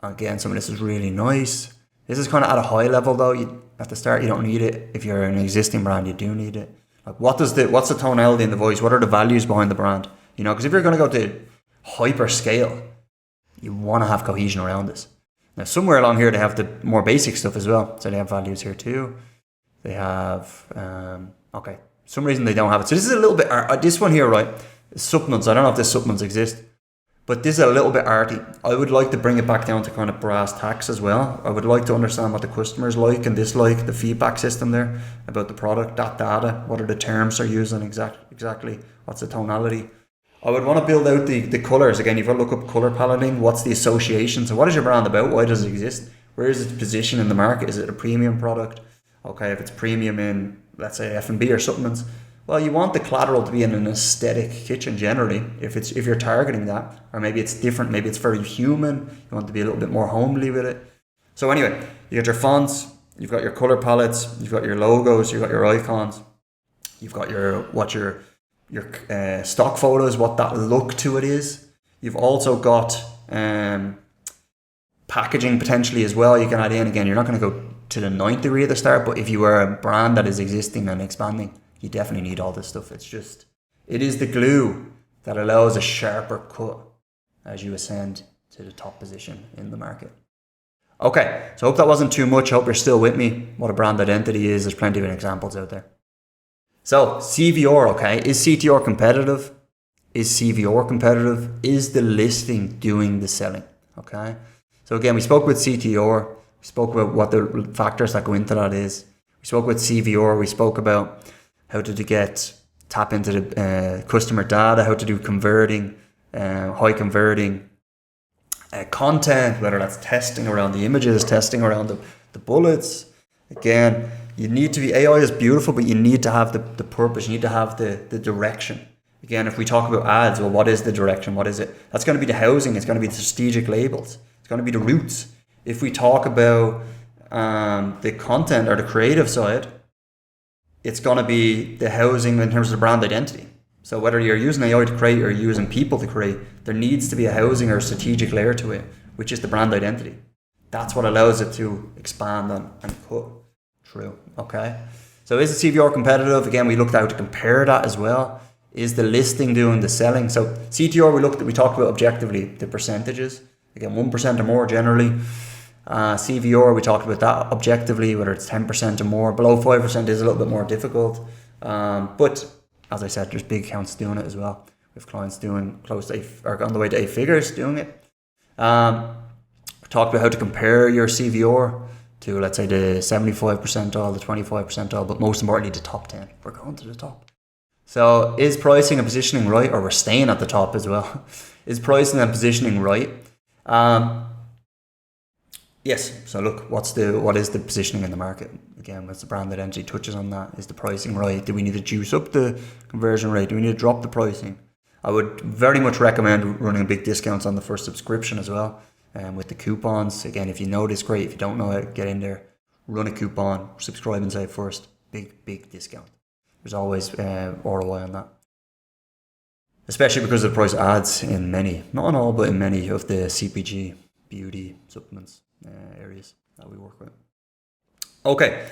Again, some of this is really nice. This is kind of at a high level though. At the start, you don't need it. If you're an existing brand, you do need it. Like, what's the tonality in the voice? What are the values behind the brand? You know, because if you're going to go to hyper scale, you want to have cohesion around this. Now, somewhere along here, they have the more basic stuff as well. So they have values here too. They have, okay, some reason they don't have it. So this is a little bit, this one here, right? Supplements. I don't know if this supplements exist, but this is a little bit arty. I would like to bring it back down to kind of brass tacks as well. I would like to understand what the customers like and dislike, the feedback system there about the product, that data, what are the terms they're using exactly, what's the tonality. I would want to build out the colors. Again, you've got to look up color paletting. What's the association? So what is your brand about? Why does it exist? Where is its position in the market? Is it a premium product? Okay, if it's premium in, let's say, F&B or supplements, well, you want the collateral to be in an aesthetic kitchen generally, if you're targeting that. Or maybe it's different, maybe it's very human, you want to be a little bit more homely with it. So anyway, you got your fonts, you've got your color palettes, you've got your logos, you've got your icons, you've got your stock photos, what that look to it is. You've also got packaging potentially as well. You can add in, again, you're not going to go to the 9th degree at the start, but if you are a brand that is existing and expanding, you definitely need all this stuff. It is the glue that allows a sharper cut as you ascend to the top position in the market. Okay, so I hope that wasn't too much. I hope you're still with me. What a brand identity is, there's plenty of examples out there. So CVR, okay, is CTR competitive? Is CVR competitive? Is the listing doing the selling? Okay, so again, we spoke with CTR. We spoke about what the factors that go into that is. We spoke with CVR. We spoke about how to tap into the customer data, how to do converting, high converting content, whether that's testing around the images, testing around the bullets. Again, you need to be, AI is beautiful, but you need to have the purpose. You need to have the direction. Again, if we talk about ads, well, what is the direction? What is it? That's going to be the housing. It's going to be the strategic labels. It's going to be the routes. If we talk about the content or the creative side, it's going to be the housing in terms of the brand identity. So whether you're using AI to create or using people to create, there needs to be a housing or a strategic layer to it, which is the brand identity. That's what allows it to expand and cut through. Okay. So is the CVR competitive? Again, we looked out to compare that as well. Is the listing doing the selling? So CTR, we talked about objectively the percentages. Again, 1% or more generally. CVR, we talked about that objectively, whether it's 10% or more. Below 5% is a little bit more difficult. But as I said, there's big accounts doing it as well. We have clients doing close to or on the way to 8 figures doing it. We talked about how to compare your CVR to, let's say, the 75 percentile, the 25 percentile, but most importantly, the top 10. We're going to the top. So is pricing and positioning right? Or we're staying at the top as well. Is pricing and positioning right? Yes. So look, what is the positioning in the market? Again, what's the brand identity? Touches on that. Is the pricing right? Do we need to juice up the conversion rate? Do we need to drop the pricing? I would very much recommend running big discounts on the first subscription as well. And with the coupons, again, if you know this, great. If you don't know it, get in there, run a coupon, subscribe and save first. Big discount. There's always ROI on that. Especially because of the price ads in many, not in all, but in many of the CPG, beauty, supplements areas that we work with. Okay.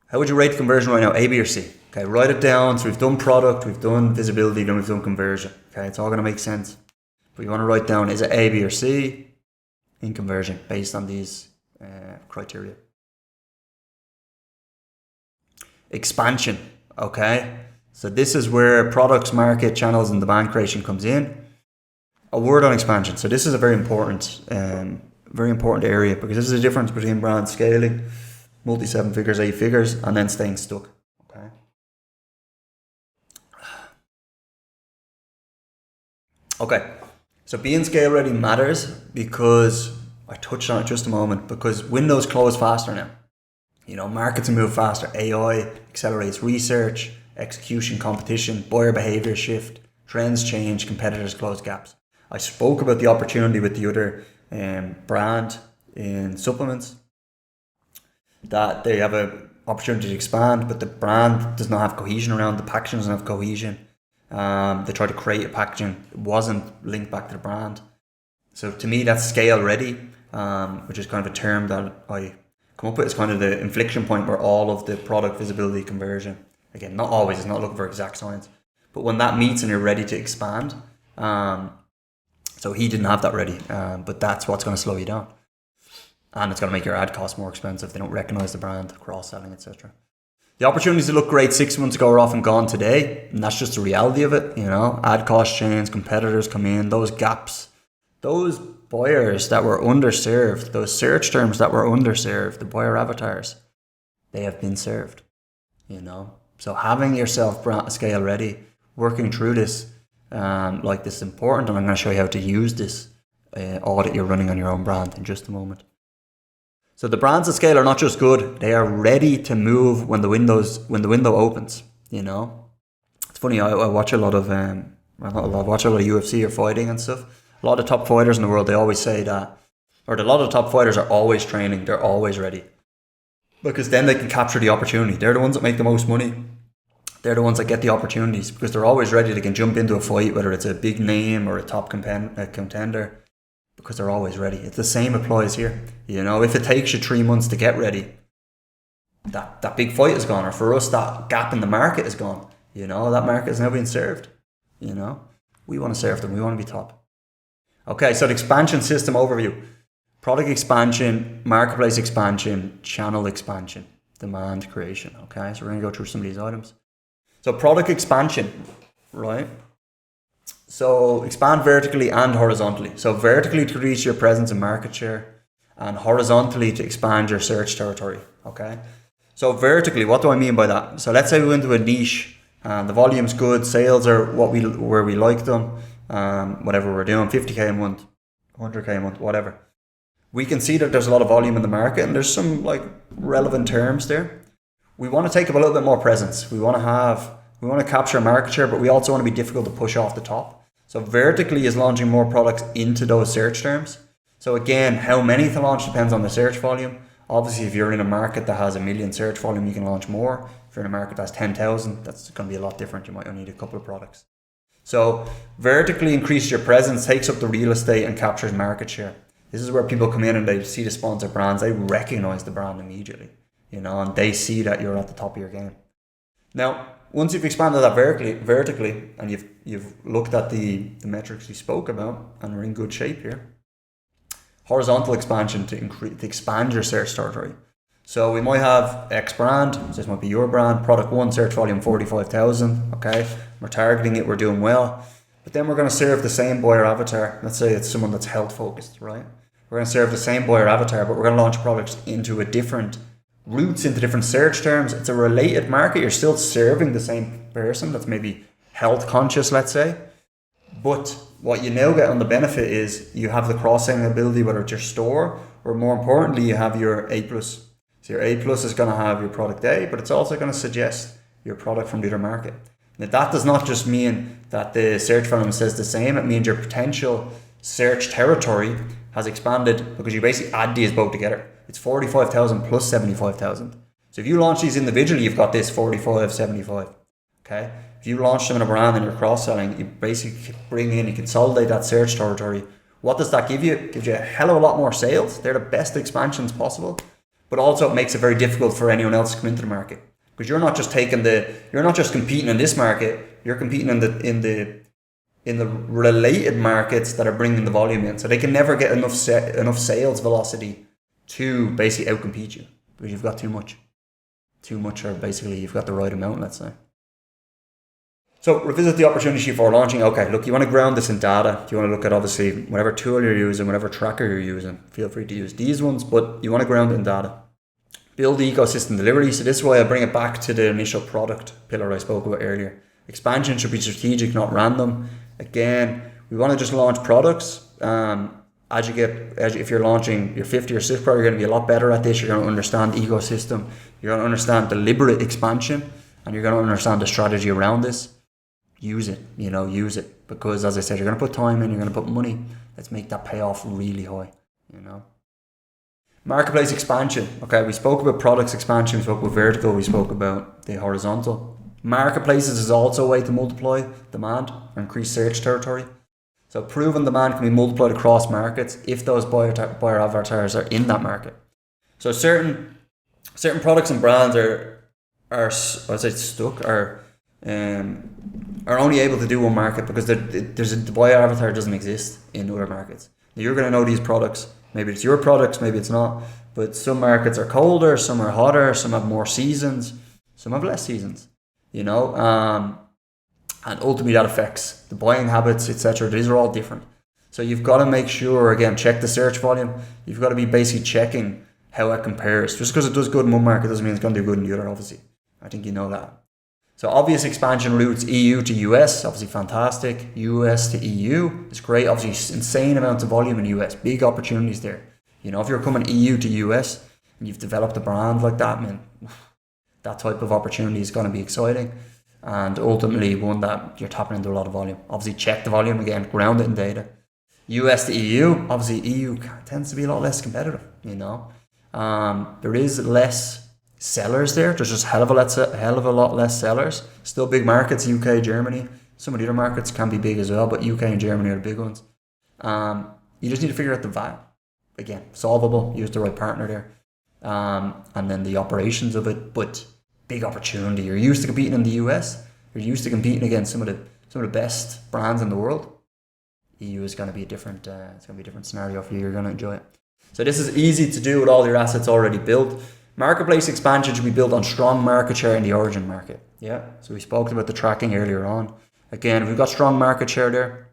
How would you rate conversion right now? A, B, or C? Okay, write it down. So we've done product, we've done visibility, then we've done conversion. Okay, it's all going to make sense. But you want to write down, is it A, B, or C in conversion based on these criteria? Expansion. Okay, so this is where products, market, channels, and demand creation comes in. A word on expansion. So this is a very important area, because this is the difference between brand scaling, multi 7 figures, 8 figures, and then staying stuck. Okay. Okay. So being scale ready matters because I touched on it just a moment, because windows close faster now. You know, markets move faster. AI accelerates research, execution, competition, buyer behavior shift, trends change, competitors close gaps. I spoke about the opportunity with the other brand in supplements, that they have an opportunity to expand, but the brand does not have cohesion around, the packaging doesn't have cohesion. They tried to create a packaging, it wasn't linked back to the brand. So to me, that's scale ready, which is kind of a term that I come up with. It's kind of the inflection point where all of the product visibility conversion, again, not always, it's not looking for exact science, but when that meets and you're ready to expand, so he didn't have that ready, but that's what's going to slow you down. And it's going to make your ad costs more expensive. They don't recognize the brand, cross-selling, etc. The opportunities to look great 6 months ago are often gone today, and that's just the reality of it. You know, ad cost change, competitors come in, those gaps, those buyers that were underserved, those search terms that were underserved, the buyer avatars, they have been served. You know, so having yourself brand scale ready, working through this like this is important, and I'm going to show you how to use this audit you're running on your own brand in just a moment. So the brands at scale are not just good; they are ready to move when the window opens. You know, it's funny. I watch a lot of UFC or fighting and stuff. A lot of top fighters in the world, they always say that, or a lot of top fighters are always training. They're always ready, because then they can capture the opportunity. They're the ones that make the most money. They're the ones that get the opportunities because they're always ready. They can jump into a fight, whether it's a big name or a top contender. Because they're always ready. It's the same applies here. You know, if it takes you 3 months to get ready, that big fight is gone. Or for us, that gap in the market is gone. You know, that market is now being served. You know, we want to serve them. We want to be top. Okay, so the expansion system overview. Product expansion, marketplace expansion, channel expansion, demand creation. Okay, so we're going to go through some of these items. So product expansion, right? So expand vertically and horizontally. So vertically to reach your presence and market share, and horizontally to expand your search territory. Okay. So vertically, what do I mean by that? So let's say we went into a niche and the volume's good, sales are where we like them, whatever we're doing, 50k a month, 100k a month, whatever. We can see that there's a lot of volume in the market and there's some like relevant terms there. We want to take up a little bit more presence. We want to capture market share, but we also want to be difficult to push off the top. So vertically is launching more products into those search terms. So again, how many to launch depends on the search volume. Obviously, if you're in a market that has 1 million search volume, you can launch more. If you're in a market that's 10,000, that's going to be a lot different. You might only need a couple of products. So vertically increase your presence, takes up the real estate and captures market share. This is where people come in and they see the sponsor brands. They recognize the brand immediately, you know, and they see that you're at the top of your game. Now, once you've expanded that vertically, and you've looked at the metrics we spoke about, and we're in good shape here, horizontal expansion to expand your search territory. So we might have X brand, so this might be your brand, product 1, search volume 45,000, okay, we're targeting it, we're doing well, but then we're going to serve the same buyer avatar. Let's say it's someone that's health focused, right? We're going to serve the same buyer avatar, but we're going to launch products into routes into different search terms. It's a related market. You're still serving the same person that's maybe health conscious, let's say. But what you now get on the benefit is you have the cross-selling ability, whether it's your store or more importantly, you have your A plus. So your A plus is going to have your product A, but it's also going to suggest your product from the other market. Now that does not just mean that the search volume says the same. It means your potential search territory has expanded because you basically add these both together. It's 45,000 plus 75,000. So if you launch these individually, you've got this 45, 75. Okay. If you launch them in a brand and you're cross-selling, you basically bring in, you consolidate that search territory. What does that give you? It gives you a hell of a lot more sales. They're the best expansions possible. But also it makes it very difficult for anyone else to come into the market. Because you're not just competing in this market, you're competing in the related markets that are bringing the volume in. So they can never get enough sales velocity to basically outcompete you. Because you've got too much, or basically you've got the right amount, let's say. So revisit the opportunity for launching. Okay, look, you want to ground this in data. You want to look at obviously whatever tool you're using, whatever tracker you're using. Feel free to use these ones, but you want to ground it in data. Build the ecosystem delivery. So this is why I bring it back to the initial product pillar I spoke about earlier. Expansion should be strategic, not random. Again, we want to just launch products. If you're launching your 50 or 60 product, you're going to be a lot better at this. You're going to understand the ecosystem. You're going to understand deliberate expansion, and you're going to understand the strategy around this. Use it. Because as I said, you're going to put time in, you're going to put money. Let's make that payoff really high, Marketplace expansion. Okay, we spoke about products expansion, we spoke about vertical, we spoke about the horizontal. Marketplaces is also a way to multiply demand or increase search territory. So proven demand can be multiplied across markets if those buyer avatars are in that market. So certain products and brands are only able to do one market because the buyer avatar doesn't exist in other markets. You're going to know these products. Maybe it's your products, maybe it's not. But some markets are colder, some are hotter, some have more seasons, some have less seasons. And ultimately that affects the buying habits, etc. These are all different. So you've got to make sure, again, check the search volume. You've got to be basically checking how it compares. Just because it does good in one market doesn't mean it's going to do good in the other, obviously. I think you know that. So obvious expansion routes, EU to US, obviously fantastic. US to EU is great. Obviously insane amounts of volume in US. Big opportunities there. If you're coming EU to US and you've developed a brand like that, man, that type of opportunity is going to be exciting. And ultimately one that you're tapping into a lot of volume. Obviously check the volume again, ground it in data. US to EU, obviously EU tends to be a lot less competitive, There is less sellers there. There's just a hell of a lot less sellers. Still big markets, UK, Germany. Some of the other markets can be big as well, but UK and Germany are the big ones. You just need to figure out the value. Again, solvable, use the right partner there. And then the operations of it, but big opportunity. You're used to competing in the US. You're used to competing against some of the best brands in the world. EU is going to be a different scenario for you. You're going to enjoy it. So this is easy to do with all your assets already built. Marketplace expansion should be built on strong market share in the origin market. Yeah. So we spoke about the tracking earlier on. Again, if we've got strong market share there,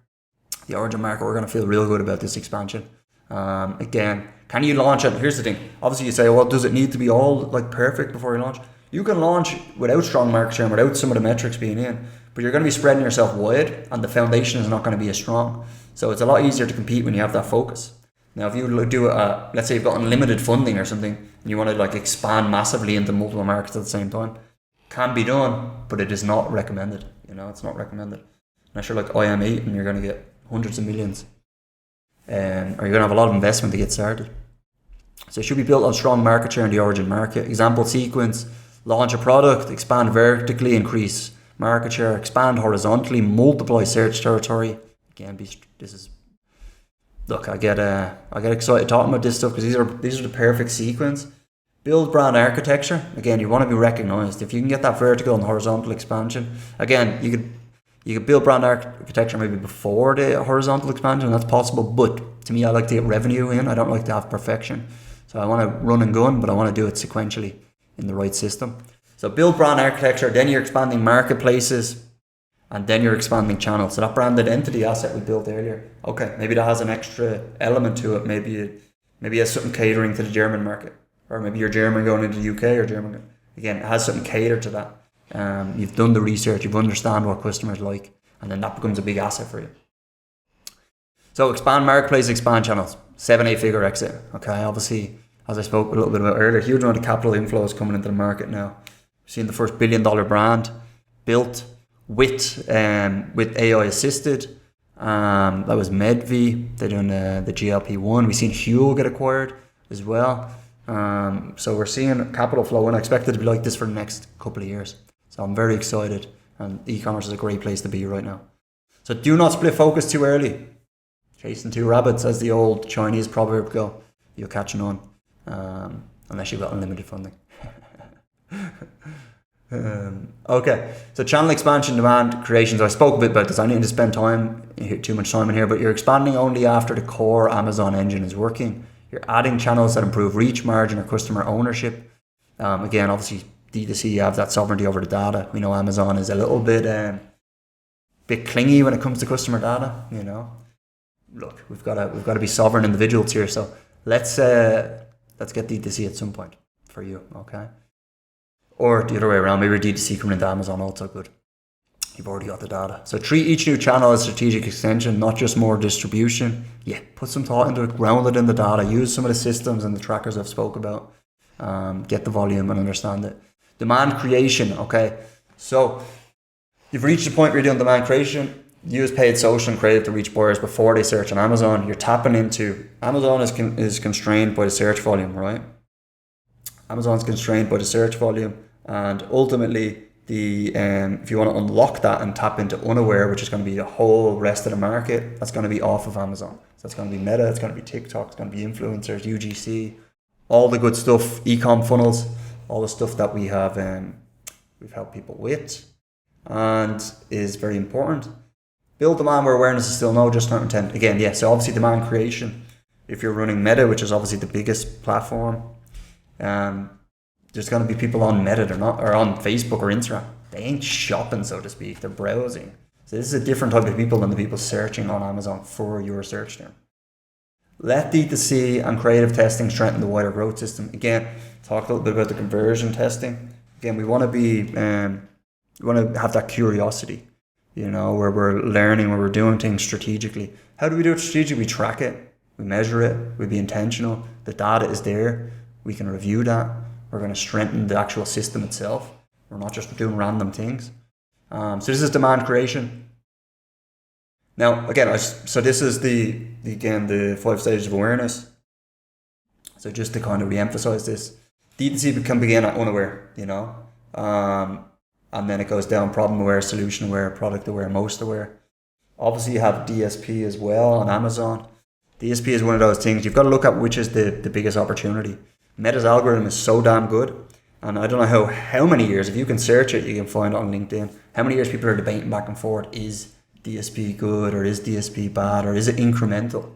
the origin market, we're going to feel real good about this expansion. Again, can you launch it? Here's the thing. Obviously you say, well, does it need to be all perfect before you launch? You can launch without strong market share and without some of the metrics being in, but you're going to be spreading yourself wide and the foundation is not going to be as strong. So it's a lot easier to compete when you have that focus. Now, if you do let's say you've got unlimited funding or something and you want to expand massively into multiple markets at the same time, can be done, but it is not recommended. It's not recommended. Unless you're like IM8 and you're going to get hundreds of millions. Or you're going to have a lot of investment to get started. So it should be built on strong market share in the origin market. Example sequence, launch a product, expand vertically, increase market share, expand horizontally, multiply search territory. Again, look, I get excited talking about this stuff because these are the perfect sequence. Build brand architecture. Again, you want to be recognized. If you can get that vertical and horizontal expansion, again, you could build brand architecture maybe before the horizontal expansion. That's possible, but to me, I like to get revenue in. I don't like to have perfection. So I want to run and gun, but I want to do it sequentially in the right system. So build brand architecture, then you're expanding marketplaces, and then you're expanding channels. So that brand identity asset we built earlier, okay, maybe that has an extra element to it. Maybe it has something catering to the German market, or maybe you're German going into the UK or German. Again, it has something catered to that. You've done the research, you've understand what customers like, and then that becomes a big asset for you. So expand marketplace, expand channels. 7-8 figure exit. Okay, obviously, as I spoke a little bit about earlier, huge amount of capital inflows coming into the market now. We've seen the first $1 billion brand built with AI assisted. That was Medvi. They're doing the GLP-1. We've seen Huel get acquired as well. So we're seeing capital flow, and I expect it to be like this for the next couple of years. So I'm very excited, and e-commerce is a great place to be right now. So do not split focus too early. Chasing two rabbits, as the old Chinese proverb go. You're catching on, unless you've got unlimited funding. Okay, so channel expansion, demand creation. So I spoke a bit about this. I need to spend too much time in here, but you're expanding only after the core Amazon engine is working. You're adding channels that improve reach, margin, or customer ownership. Again, obviously, D2C, you have that sovereignty over the data. We know Amazon is a little bit clingy when it comes to customer data. You know, look, we've got to be sovereign individuals here. So let's get D2C at some point for you, okay? Or the other way around, maybe D2C coming into Amazon, also good. You've already got the data. So treat each new channel as strategic extension, not just more distribution. Yeah, put some thought into it, ground it in the data, use some of the systems and the trackers I've spoke about. Get the volume and understand it. Demand creation, okay? So you've reached the point where you're doing demand creation. Use paid social and creative to reach buyers before they search on Amazon. You're tapping into, Amazon is constrained by the search volume, right? Amazon's constrained by the search volume, and ultimately if you want to unlock that and tap into unaware, which is going to be the whole rest of the market, that's going to be off of Amazon. So it's going to be Meta, it's going to be TikTok, it's going to be influencers, UGC, all the good stuff, e-com funnels, all the stuff that we have we've helped people with, and is very important. Build demand where awareness is still no, just not intent. Again, yeah, so obviously demand creation. If you're running Meta, which is obviously the biggest platform, there's going to be people on Meta or on Facebook or Instagram. They ain't shopping, so to speak. They're browsing. So this is a different type of people than the people searching on Amazon for your search term. Let D2C and creative testing strengthen the wider growth system. Again, talk a little bit about the conversion testing. Again, we want to have that curiosity, you know, where we're learning, where we're doing things strategically. How do we do it strategically? We track it, we measure it, we be intentional. The data is there. We can review that. We're going to strengthen the actual system itself. We're not just doing random things. So this is demand creation. Now, again, so this is the 5 stages of awareness. So just to kind of re-emphasize this, D2C can begin at unaware, you know, and then it goes down problem aware, solution aware, product aware, most aware. Obviously, you have DSP as well on Amazon. DSP is one of those things you've got to look at, which is the biggest opportunity. Meta's algorithm is so damn good, and I don't know how many years, if you can search it, you can find it on LinkedIn, how many years people are debating back and forth, is DSP good, or is DSP bad, or is it incremental?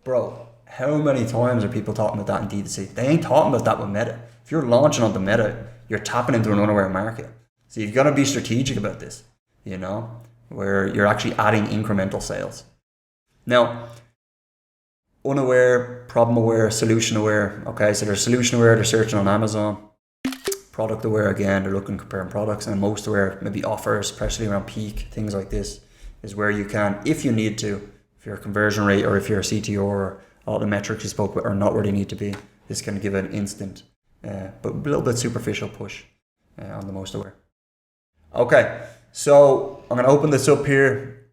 Bro, how many times are people talking about that in D2C? They ain't talking about that with Meta. If you're launching onto Meta, you're tapping into an unaware market. So you've got to be strategic about this, you know, where you're actually adding incremental sales. Now, unaware, problem aware, solution aware. Okay, so they're solution aware, they're searching on Amazon. Product aware, again, they're looking, comparing products. And most aware, maybe offers, especially around peak, things like this, is where you can, if you need to, if your conversion rate or if your CTO or all the metrics you spoke about are not where they need to be, this can give an instant, but a little bit superficial push on the most aware. Okay, so I'm going to open this up here,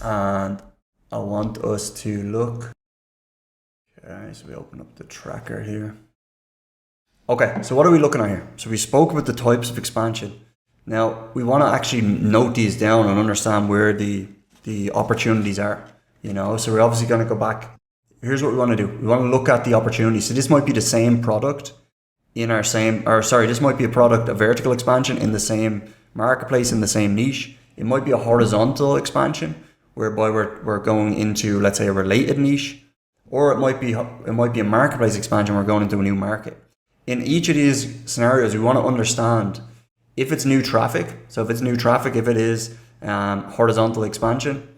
and I want us to look. Okay, so we open up the tracker here. Okay, so what are we looking at here? So we spoke about the types of expansion. Now, we want to actually note these down and understand where the opportunities are, you know? So we're obviously going to go back. Here's what we want to do. We want to look at the opportunity. So this might be the same product this might be a vertical expansion in the same marketplace, in the same niche. It might be a horizontal expansion, whereby we're going into, let's say, a related niche, or it might be a marketplace expansion. We're going into a new market. In each of these scenarios, we want to understand if it's new traffic. So if it's new traffic, if it is horizontal expansion,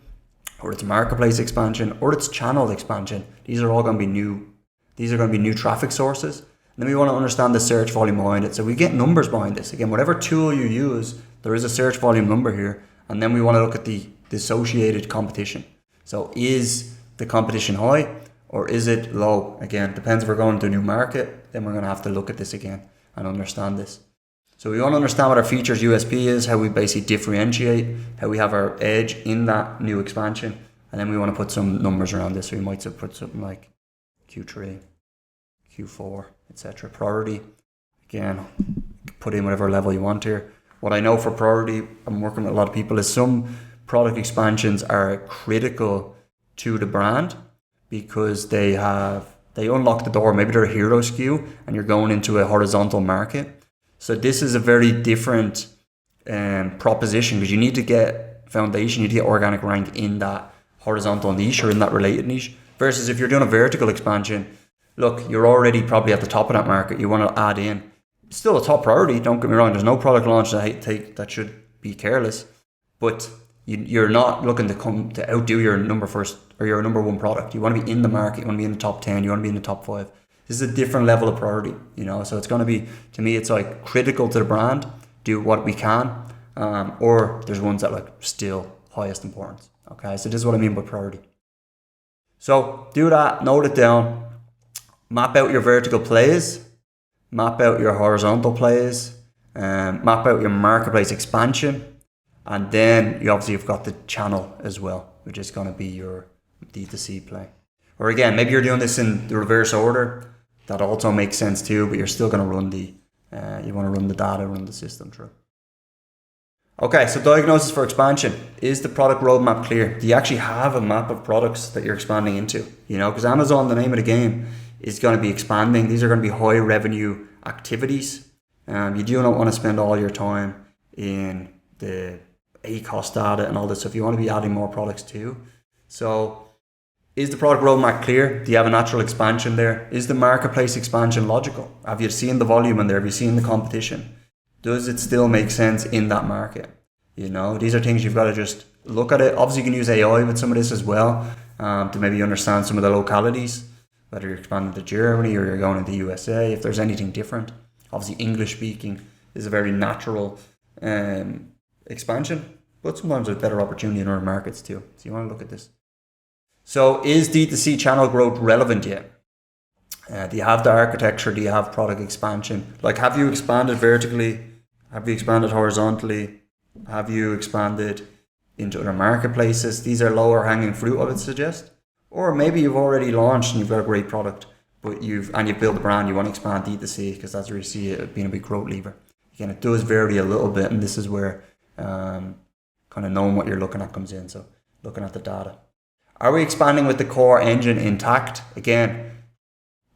or it's marketplace expansion, or it's channel expansion, these are all going to be new. These are going to be new traffic sources. And then we want to understand the search volume behind it. So we get numbers behind this. Again, whatever tool you use, there is a search volume number here. And then we want to look at the associated competition. So is the competition high, or is it low? Again, depends if we're going to a new market, then we're going to have to look at this again and understand this. So we want to understand what our features USP is, how we basically differentiate, how we have our edge in that new expansion, and then we want to put some numbers around this. So we might put something like Q3, Q4, etc. Priority. Again, put in whatever level you want here. What I know for priority, I'm working with a lot of people, is some product expansions are critical to the brand because they unlock the door. Maybe they're a hero SKU and you're going into a horizontal market. So this is a very different proposition because you need to get foundation, you need to get organic rank in that horizontal niche or in that related niche. Versus if you're doing a vertical expansion, look, you're already probably at the top of that market. You want to add in. It's still a top priority, don't get me wrong. There's no product launch that should be careless. But you're not looking to come to outdo your number one product. You want to be in the market. You want to be in the top 10. You want to be in the top 5. This is a different level of priority, So it's going to be, to me, it's like critical to the brand. Do what we can, or there's ones that like still highest importance. Okay, so this is what I mean by priority. So do that. Note it down. Map out your vertical plays. Map out your horizontal plays. Map out your marketplace expansion. And then you've got the channel as well, which is going to be your D2C play. Or again, maybe you're doing this in the reverse order. That also makes sense too, but you're still going to run you want to run the data, run the system through. Okay, so diagnosis for expansion. Is the product roadmap clear? Do you actually have a map of products that you're expanding into? Because Amazon, the name of the game, is going to be expanding. These are going to be high revenue activities. You do not want to spend all your time in the ACOS data and all this stuff. You want to be adding more products too. So is the product roadmap clear? Do you have a natural expansion there? Is the marketplace expansion logical? Have you seen the volume in there? Have you seen the competition? Does it still make sense in that market? These are things you've got to just look at it. Obviously, you can use AI with some of this as well to maybe understand some of the localities, whether you're expanding to Germany or you're going into the USA, if there's anything different. Obviously, English speaking is a very natural expansion, but sometimes there's better opportunity in other markets too. So you want to look at this. So is D2C channel growth relevant yet? Do you have the architecture? Do you have product expansion? Like, have you expanded vertically? Have you expanded horizontally? Have you expanded into other marketplaces? These are lower hanging fruit, I would suggest. Or maybe you've already launched and you've got a great product, but you've built a brand, you want to expand D2C because that's where you see it being a big growth lever. Again, it does vary a little bit, and this is where kind of knowing what you're looking at comes in. So looking at the data. Are we expanding with the core engine intact? Again,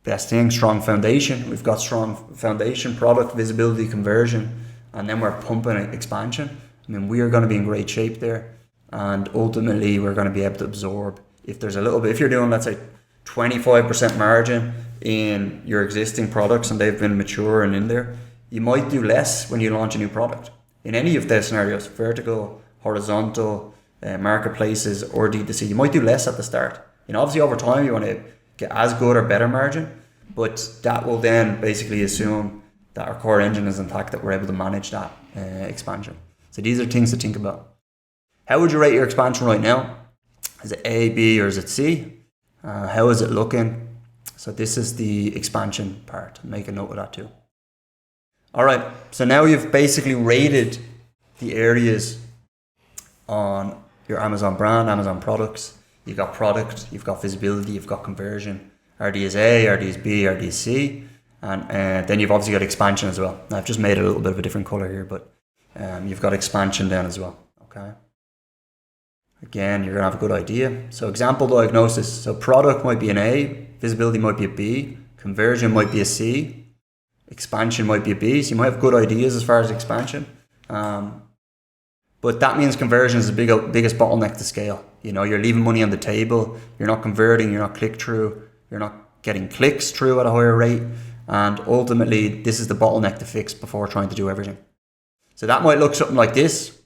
best thing, strong foundation. We've got strong foundation, product, visibility, conversion, and then we're pumping expansion. I mean, we are going to be in great shape there. And ultimately, we're going to be able to absorb. If there's a little bit, if you're doing, let's say, 25% margin in your existing products and they've been mature and in there, you might do less when you launch a new product. In any of those scenarios, vertical, horizontal, marketplaces or D2C, you might do less at the start. Obviously over time you want to get as good or better margin, but that will then basically assume that our core engine is intact, that we're able to manage that expansion. So these are things to think about. How would you rate your expansion right now? Is it A, B, or is it C? How is it looking? So this is the expansion part. Make a note of that too. All right, so now you've basically rated the areas on your Amazon brand, Amazon products. You've got product, you've got visibility, you've got conversion. Are these A, are these B, are these C? And then you've obviously got expansion as well. Now, I've just made it a little bit of a different color here, but you've got expansion then as well, okay? Again, you're gonna have a good idea. So example diagnosis. So product might be an A, visibility might be a B, conversion might be a C, expansion might be a B. So you might have good ideas as far as expansion. But that means conversion is the biggest bottleneck to scale. You're leaving money on the table. You're not converting. You're not click-through. You're not getting clicks through at a higher rate. And ultimately, this is the bottleneck to fix before trying to do everything. So that might look something like this.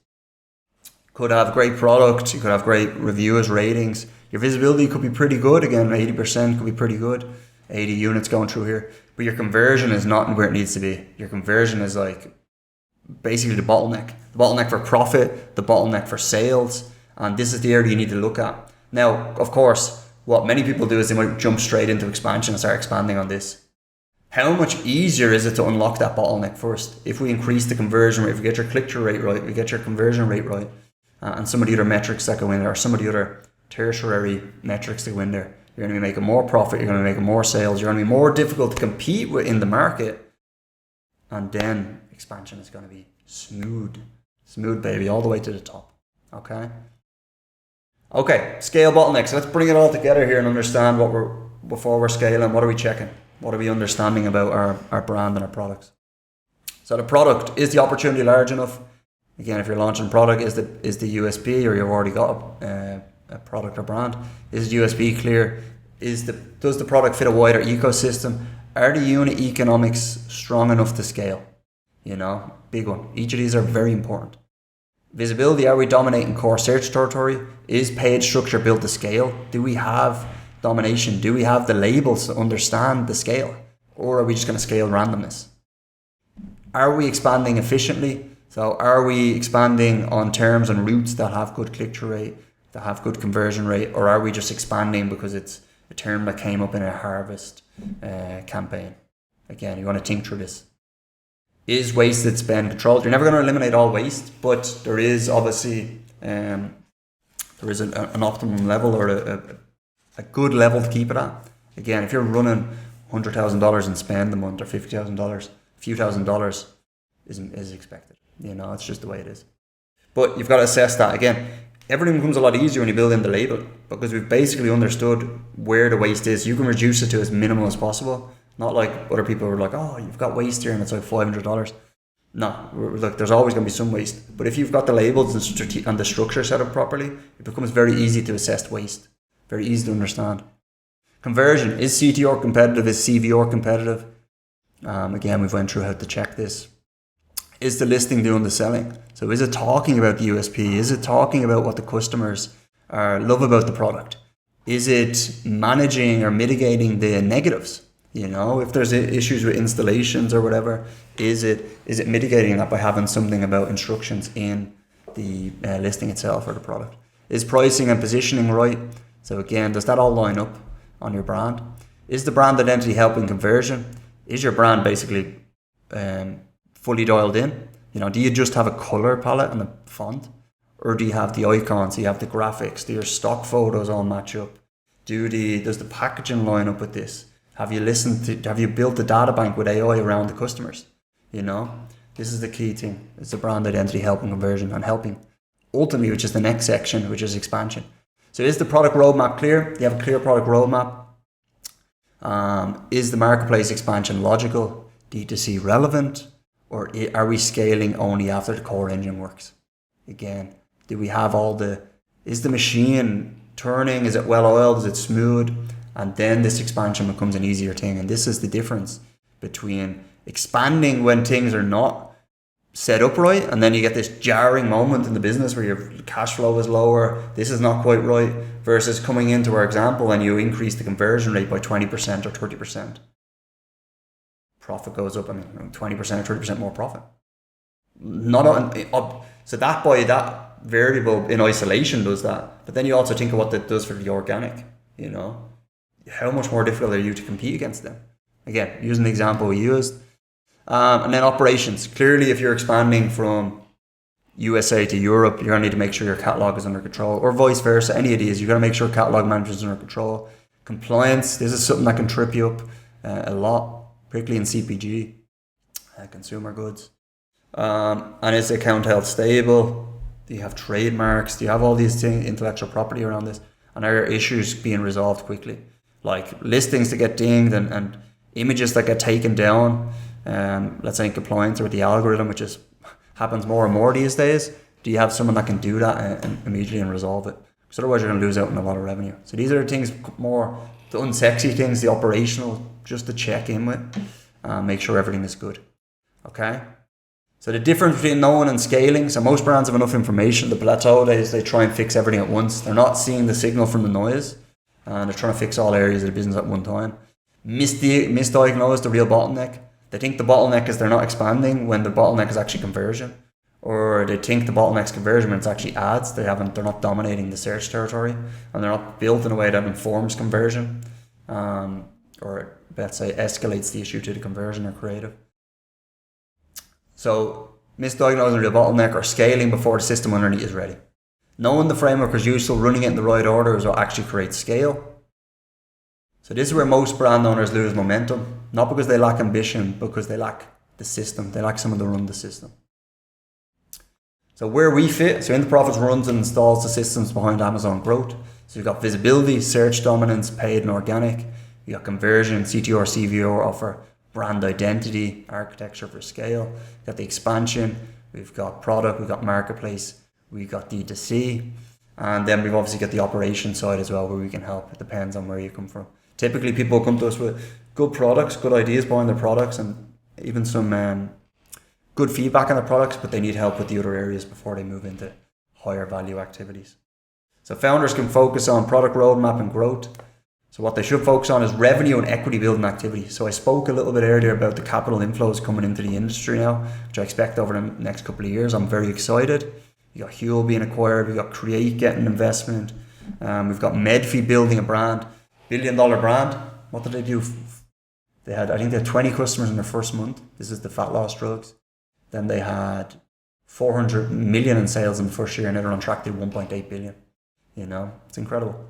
Could have great product. You could have great reviews, ratings. Your visibility could be pretty good. Again, 80% could be pretty good. 80 units going through here. But your conversion is not where it needs to be. Your conversion is like basically the bottleneck. The bottleneck for profit, the bottleneck for sales. And this is the area you need to look at. Now, of course, what many people do is they might jump straight into expansion and start expanding on this. How much easier is it to unlock that bottleneck first? If we increase the conversion rate, if we get your click-through rate right, we get your conversion rate right, and some of the other metrics that go in there, or some of the other tertiary metrics that go in there, you're going to be making more profit, you're going to be making more sales, you're going to be more difficult to compete with in the market, and then expansion is going to be smooth, baby, all the way to the top. Okay, scale bottlenecks. Let's bring it all together here and understand before we're scaling, what are we checking? What are we understanding about our brand and our products? So the product, is the opportunity large enough? Again, if you're launching product, is the USP, or you've already got a product or brand, is the USP clear? Does the product fit a wider ecosystem? Are the unit economics strong enough to scale? Big one. Each of these are very important. Visibility, are we dominating core search territory? Is page structure built to scale? Do we have domination? Do we have the labels to understand the scale? Or are we just going to scale randomness? Are we expanding efficiently? So are we expanding on terms and routes that have good click-through rate, that have good conversion rate, or are we just expanding because it's a term that came up in a harvest campaign? Again, you want to think through this. Is wasted spend controlled? You're never going to eliminate all waste, but there is obviously an optimum level, or a good level to keep it at. Again, if you're running $100,000 in spend a month, or $50,000, a few $1,000 is expected. It's just the way it is. But you've got to assess that. Again, everything becomes a lot easier when you build in the label, because we've basically understood where the waste is. You can reduce it to as minimal as possible. Not like other people who are like, oh, you've got waste here and it's like $500. No, look, there's always going to be some waste. But if you've got the labels and the structure set up properly, it becomes very easy to assess waste. Very easy to understand. Conversion, is CTR competitive? Is CVR competitive? Again, we've went through how to check this. Is the listing doing the selling? So is it talking about the USP? Is it talking about what the customers love about the product? Is it managing or mitigating the negatives? If there's issues with installations or whatever, is it mitigating that by having something about instructions in the listing itself or the product? Is pricing and positioning right? So again, does that all line up on your brand? Is the brand identity helping conversion? Is your brand basically fully dialed in? Do you just have a color palette and a font? Or do you have the icons? Do you have the graphics? Do your stock photos all match up? Does the packaging line up with this? Have you built a data bank with AI around the customers? This is the key thing. It's the brand identity helping conversion and helping ultimately, which is the next section, which is expansion. So is the product roadmap clear? Do you have a clear product roadmap? Is the marketplace expansion logical? D2C relevant? Or are we scaling only after the core engine works? Again, do we have is the machine turning? Is it well oiled? Is it smooth? And then this expansion becomes an easier thing. And this is the difference between expanding when things are not set up right, and then you get this jarring moment in the business where your cash flow is lower, this is not quite right, versus coming into our example and you increase the conversion rate by 20% or 30%. Profit goes up, 20% or 30% more profit. So that variable in isolation does that. But then you also think of what that does for the organic, How much more difficult are you to compete against them? Again, using the example we used. And then operations. Clearly, if you're expanding from USA to Europe, you're going to need to make sure your catalog is under control, or vice versa. Any of these, you've got to make sure catalog management is under control. Compliance, this is something that can trip you up a lot, particularly in CPG, consumer goods. And is the account held stable? Do you have trademarks? Do you have all these things, intellectual property around this? And are issues being resolved quickly? Like listings that get dinged and images that get taken down, let's say in compliance or with the algorithm, which happens more and more these days. Do you have someone that can do that and immediately and resolve it? Because otherwise you're going to lose out on a lot of revenue. So these are the things, more the unsexy things, the operational, just to check in with, make sure everything is good. Okay? So the difference between knowing and scaling. So most brands have enough information. The Plateau days, they try and fix everything at once. They're not seeing the signal from the noise, and they're trying to fix all areas of the business at one time. Misdiagnose the real bottleneck. They think the bottleneck is they're not expanding, when the bottleneck is actually conversion. or they think the bottlenecks conversion when it's actually ads. They're not dominating the search territory, and they're not built in a way that informs conversion, or let's say escalates the issue to the conversion or creative. So misdiagnosing the bottleneck or scaling before the system underneath is ready. Knowing the framework is useful, running it in the right order is what actually creates scale. So this is where most brand owners lose momentum, not because they lack ambition, but because they lack the system. They lack someone to run the system. So where we fit, so In the Profits runs and installs the systems behind Amazon growth. So you've got visibility, search dominance, paid and organic. You've got conversion, CTR, CVR offer brand identity, architecture for scale. We've got the expansion, we've got product, we've got marketplace, we've got D2C. And then we've obviously got the operation side as well, where we can help. It depends on where you come from. Typically people come to us with good products, good ideas behind their products, and even some good feedback on their products, but they need help with the other areas before they move into higher value activities. So founders can focus on product roadmap and growth. So what they should focus on is revenue and equity building activities. So I spoke a little bit earlier about the capital inflows coming into the industry now, which I expect over the next couple of years. I'm very excited. You got Huel being acquired, we've got Create getting investment, we've got Medfee building a brand, $1 billion brand. What did they do? I think they had 20 customers in their first month. This is the fat loss drugs. Then they had 400 million in sales in the first year, and they're on track to 1.8 billion. You know, it's incredible.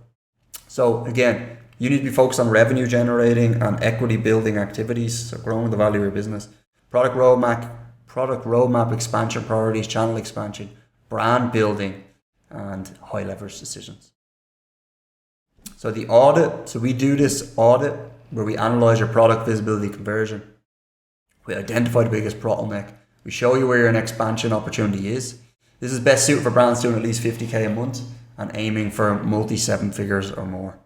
So again, you need to be focused on revenue generating and equity building activities, so growing the value of your business. Product roadmap expansion priorities, channel expansion, brand building, and high leverage decisions. So the audit, so we do this audit where we analyze your product visibility conversion. We identify the biggest bottleneck. We show you where your expansion opportunity is. This is best suited for brands doing at least 50K a month and aiming for multi-seven figures or more.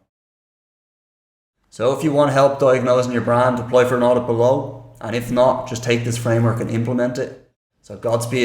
So if you want help diagnosing your brand, apply for an audit below. And if not, just take this framework and implement it. So Godspeed.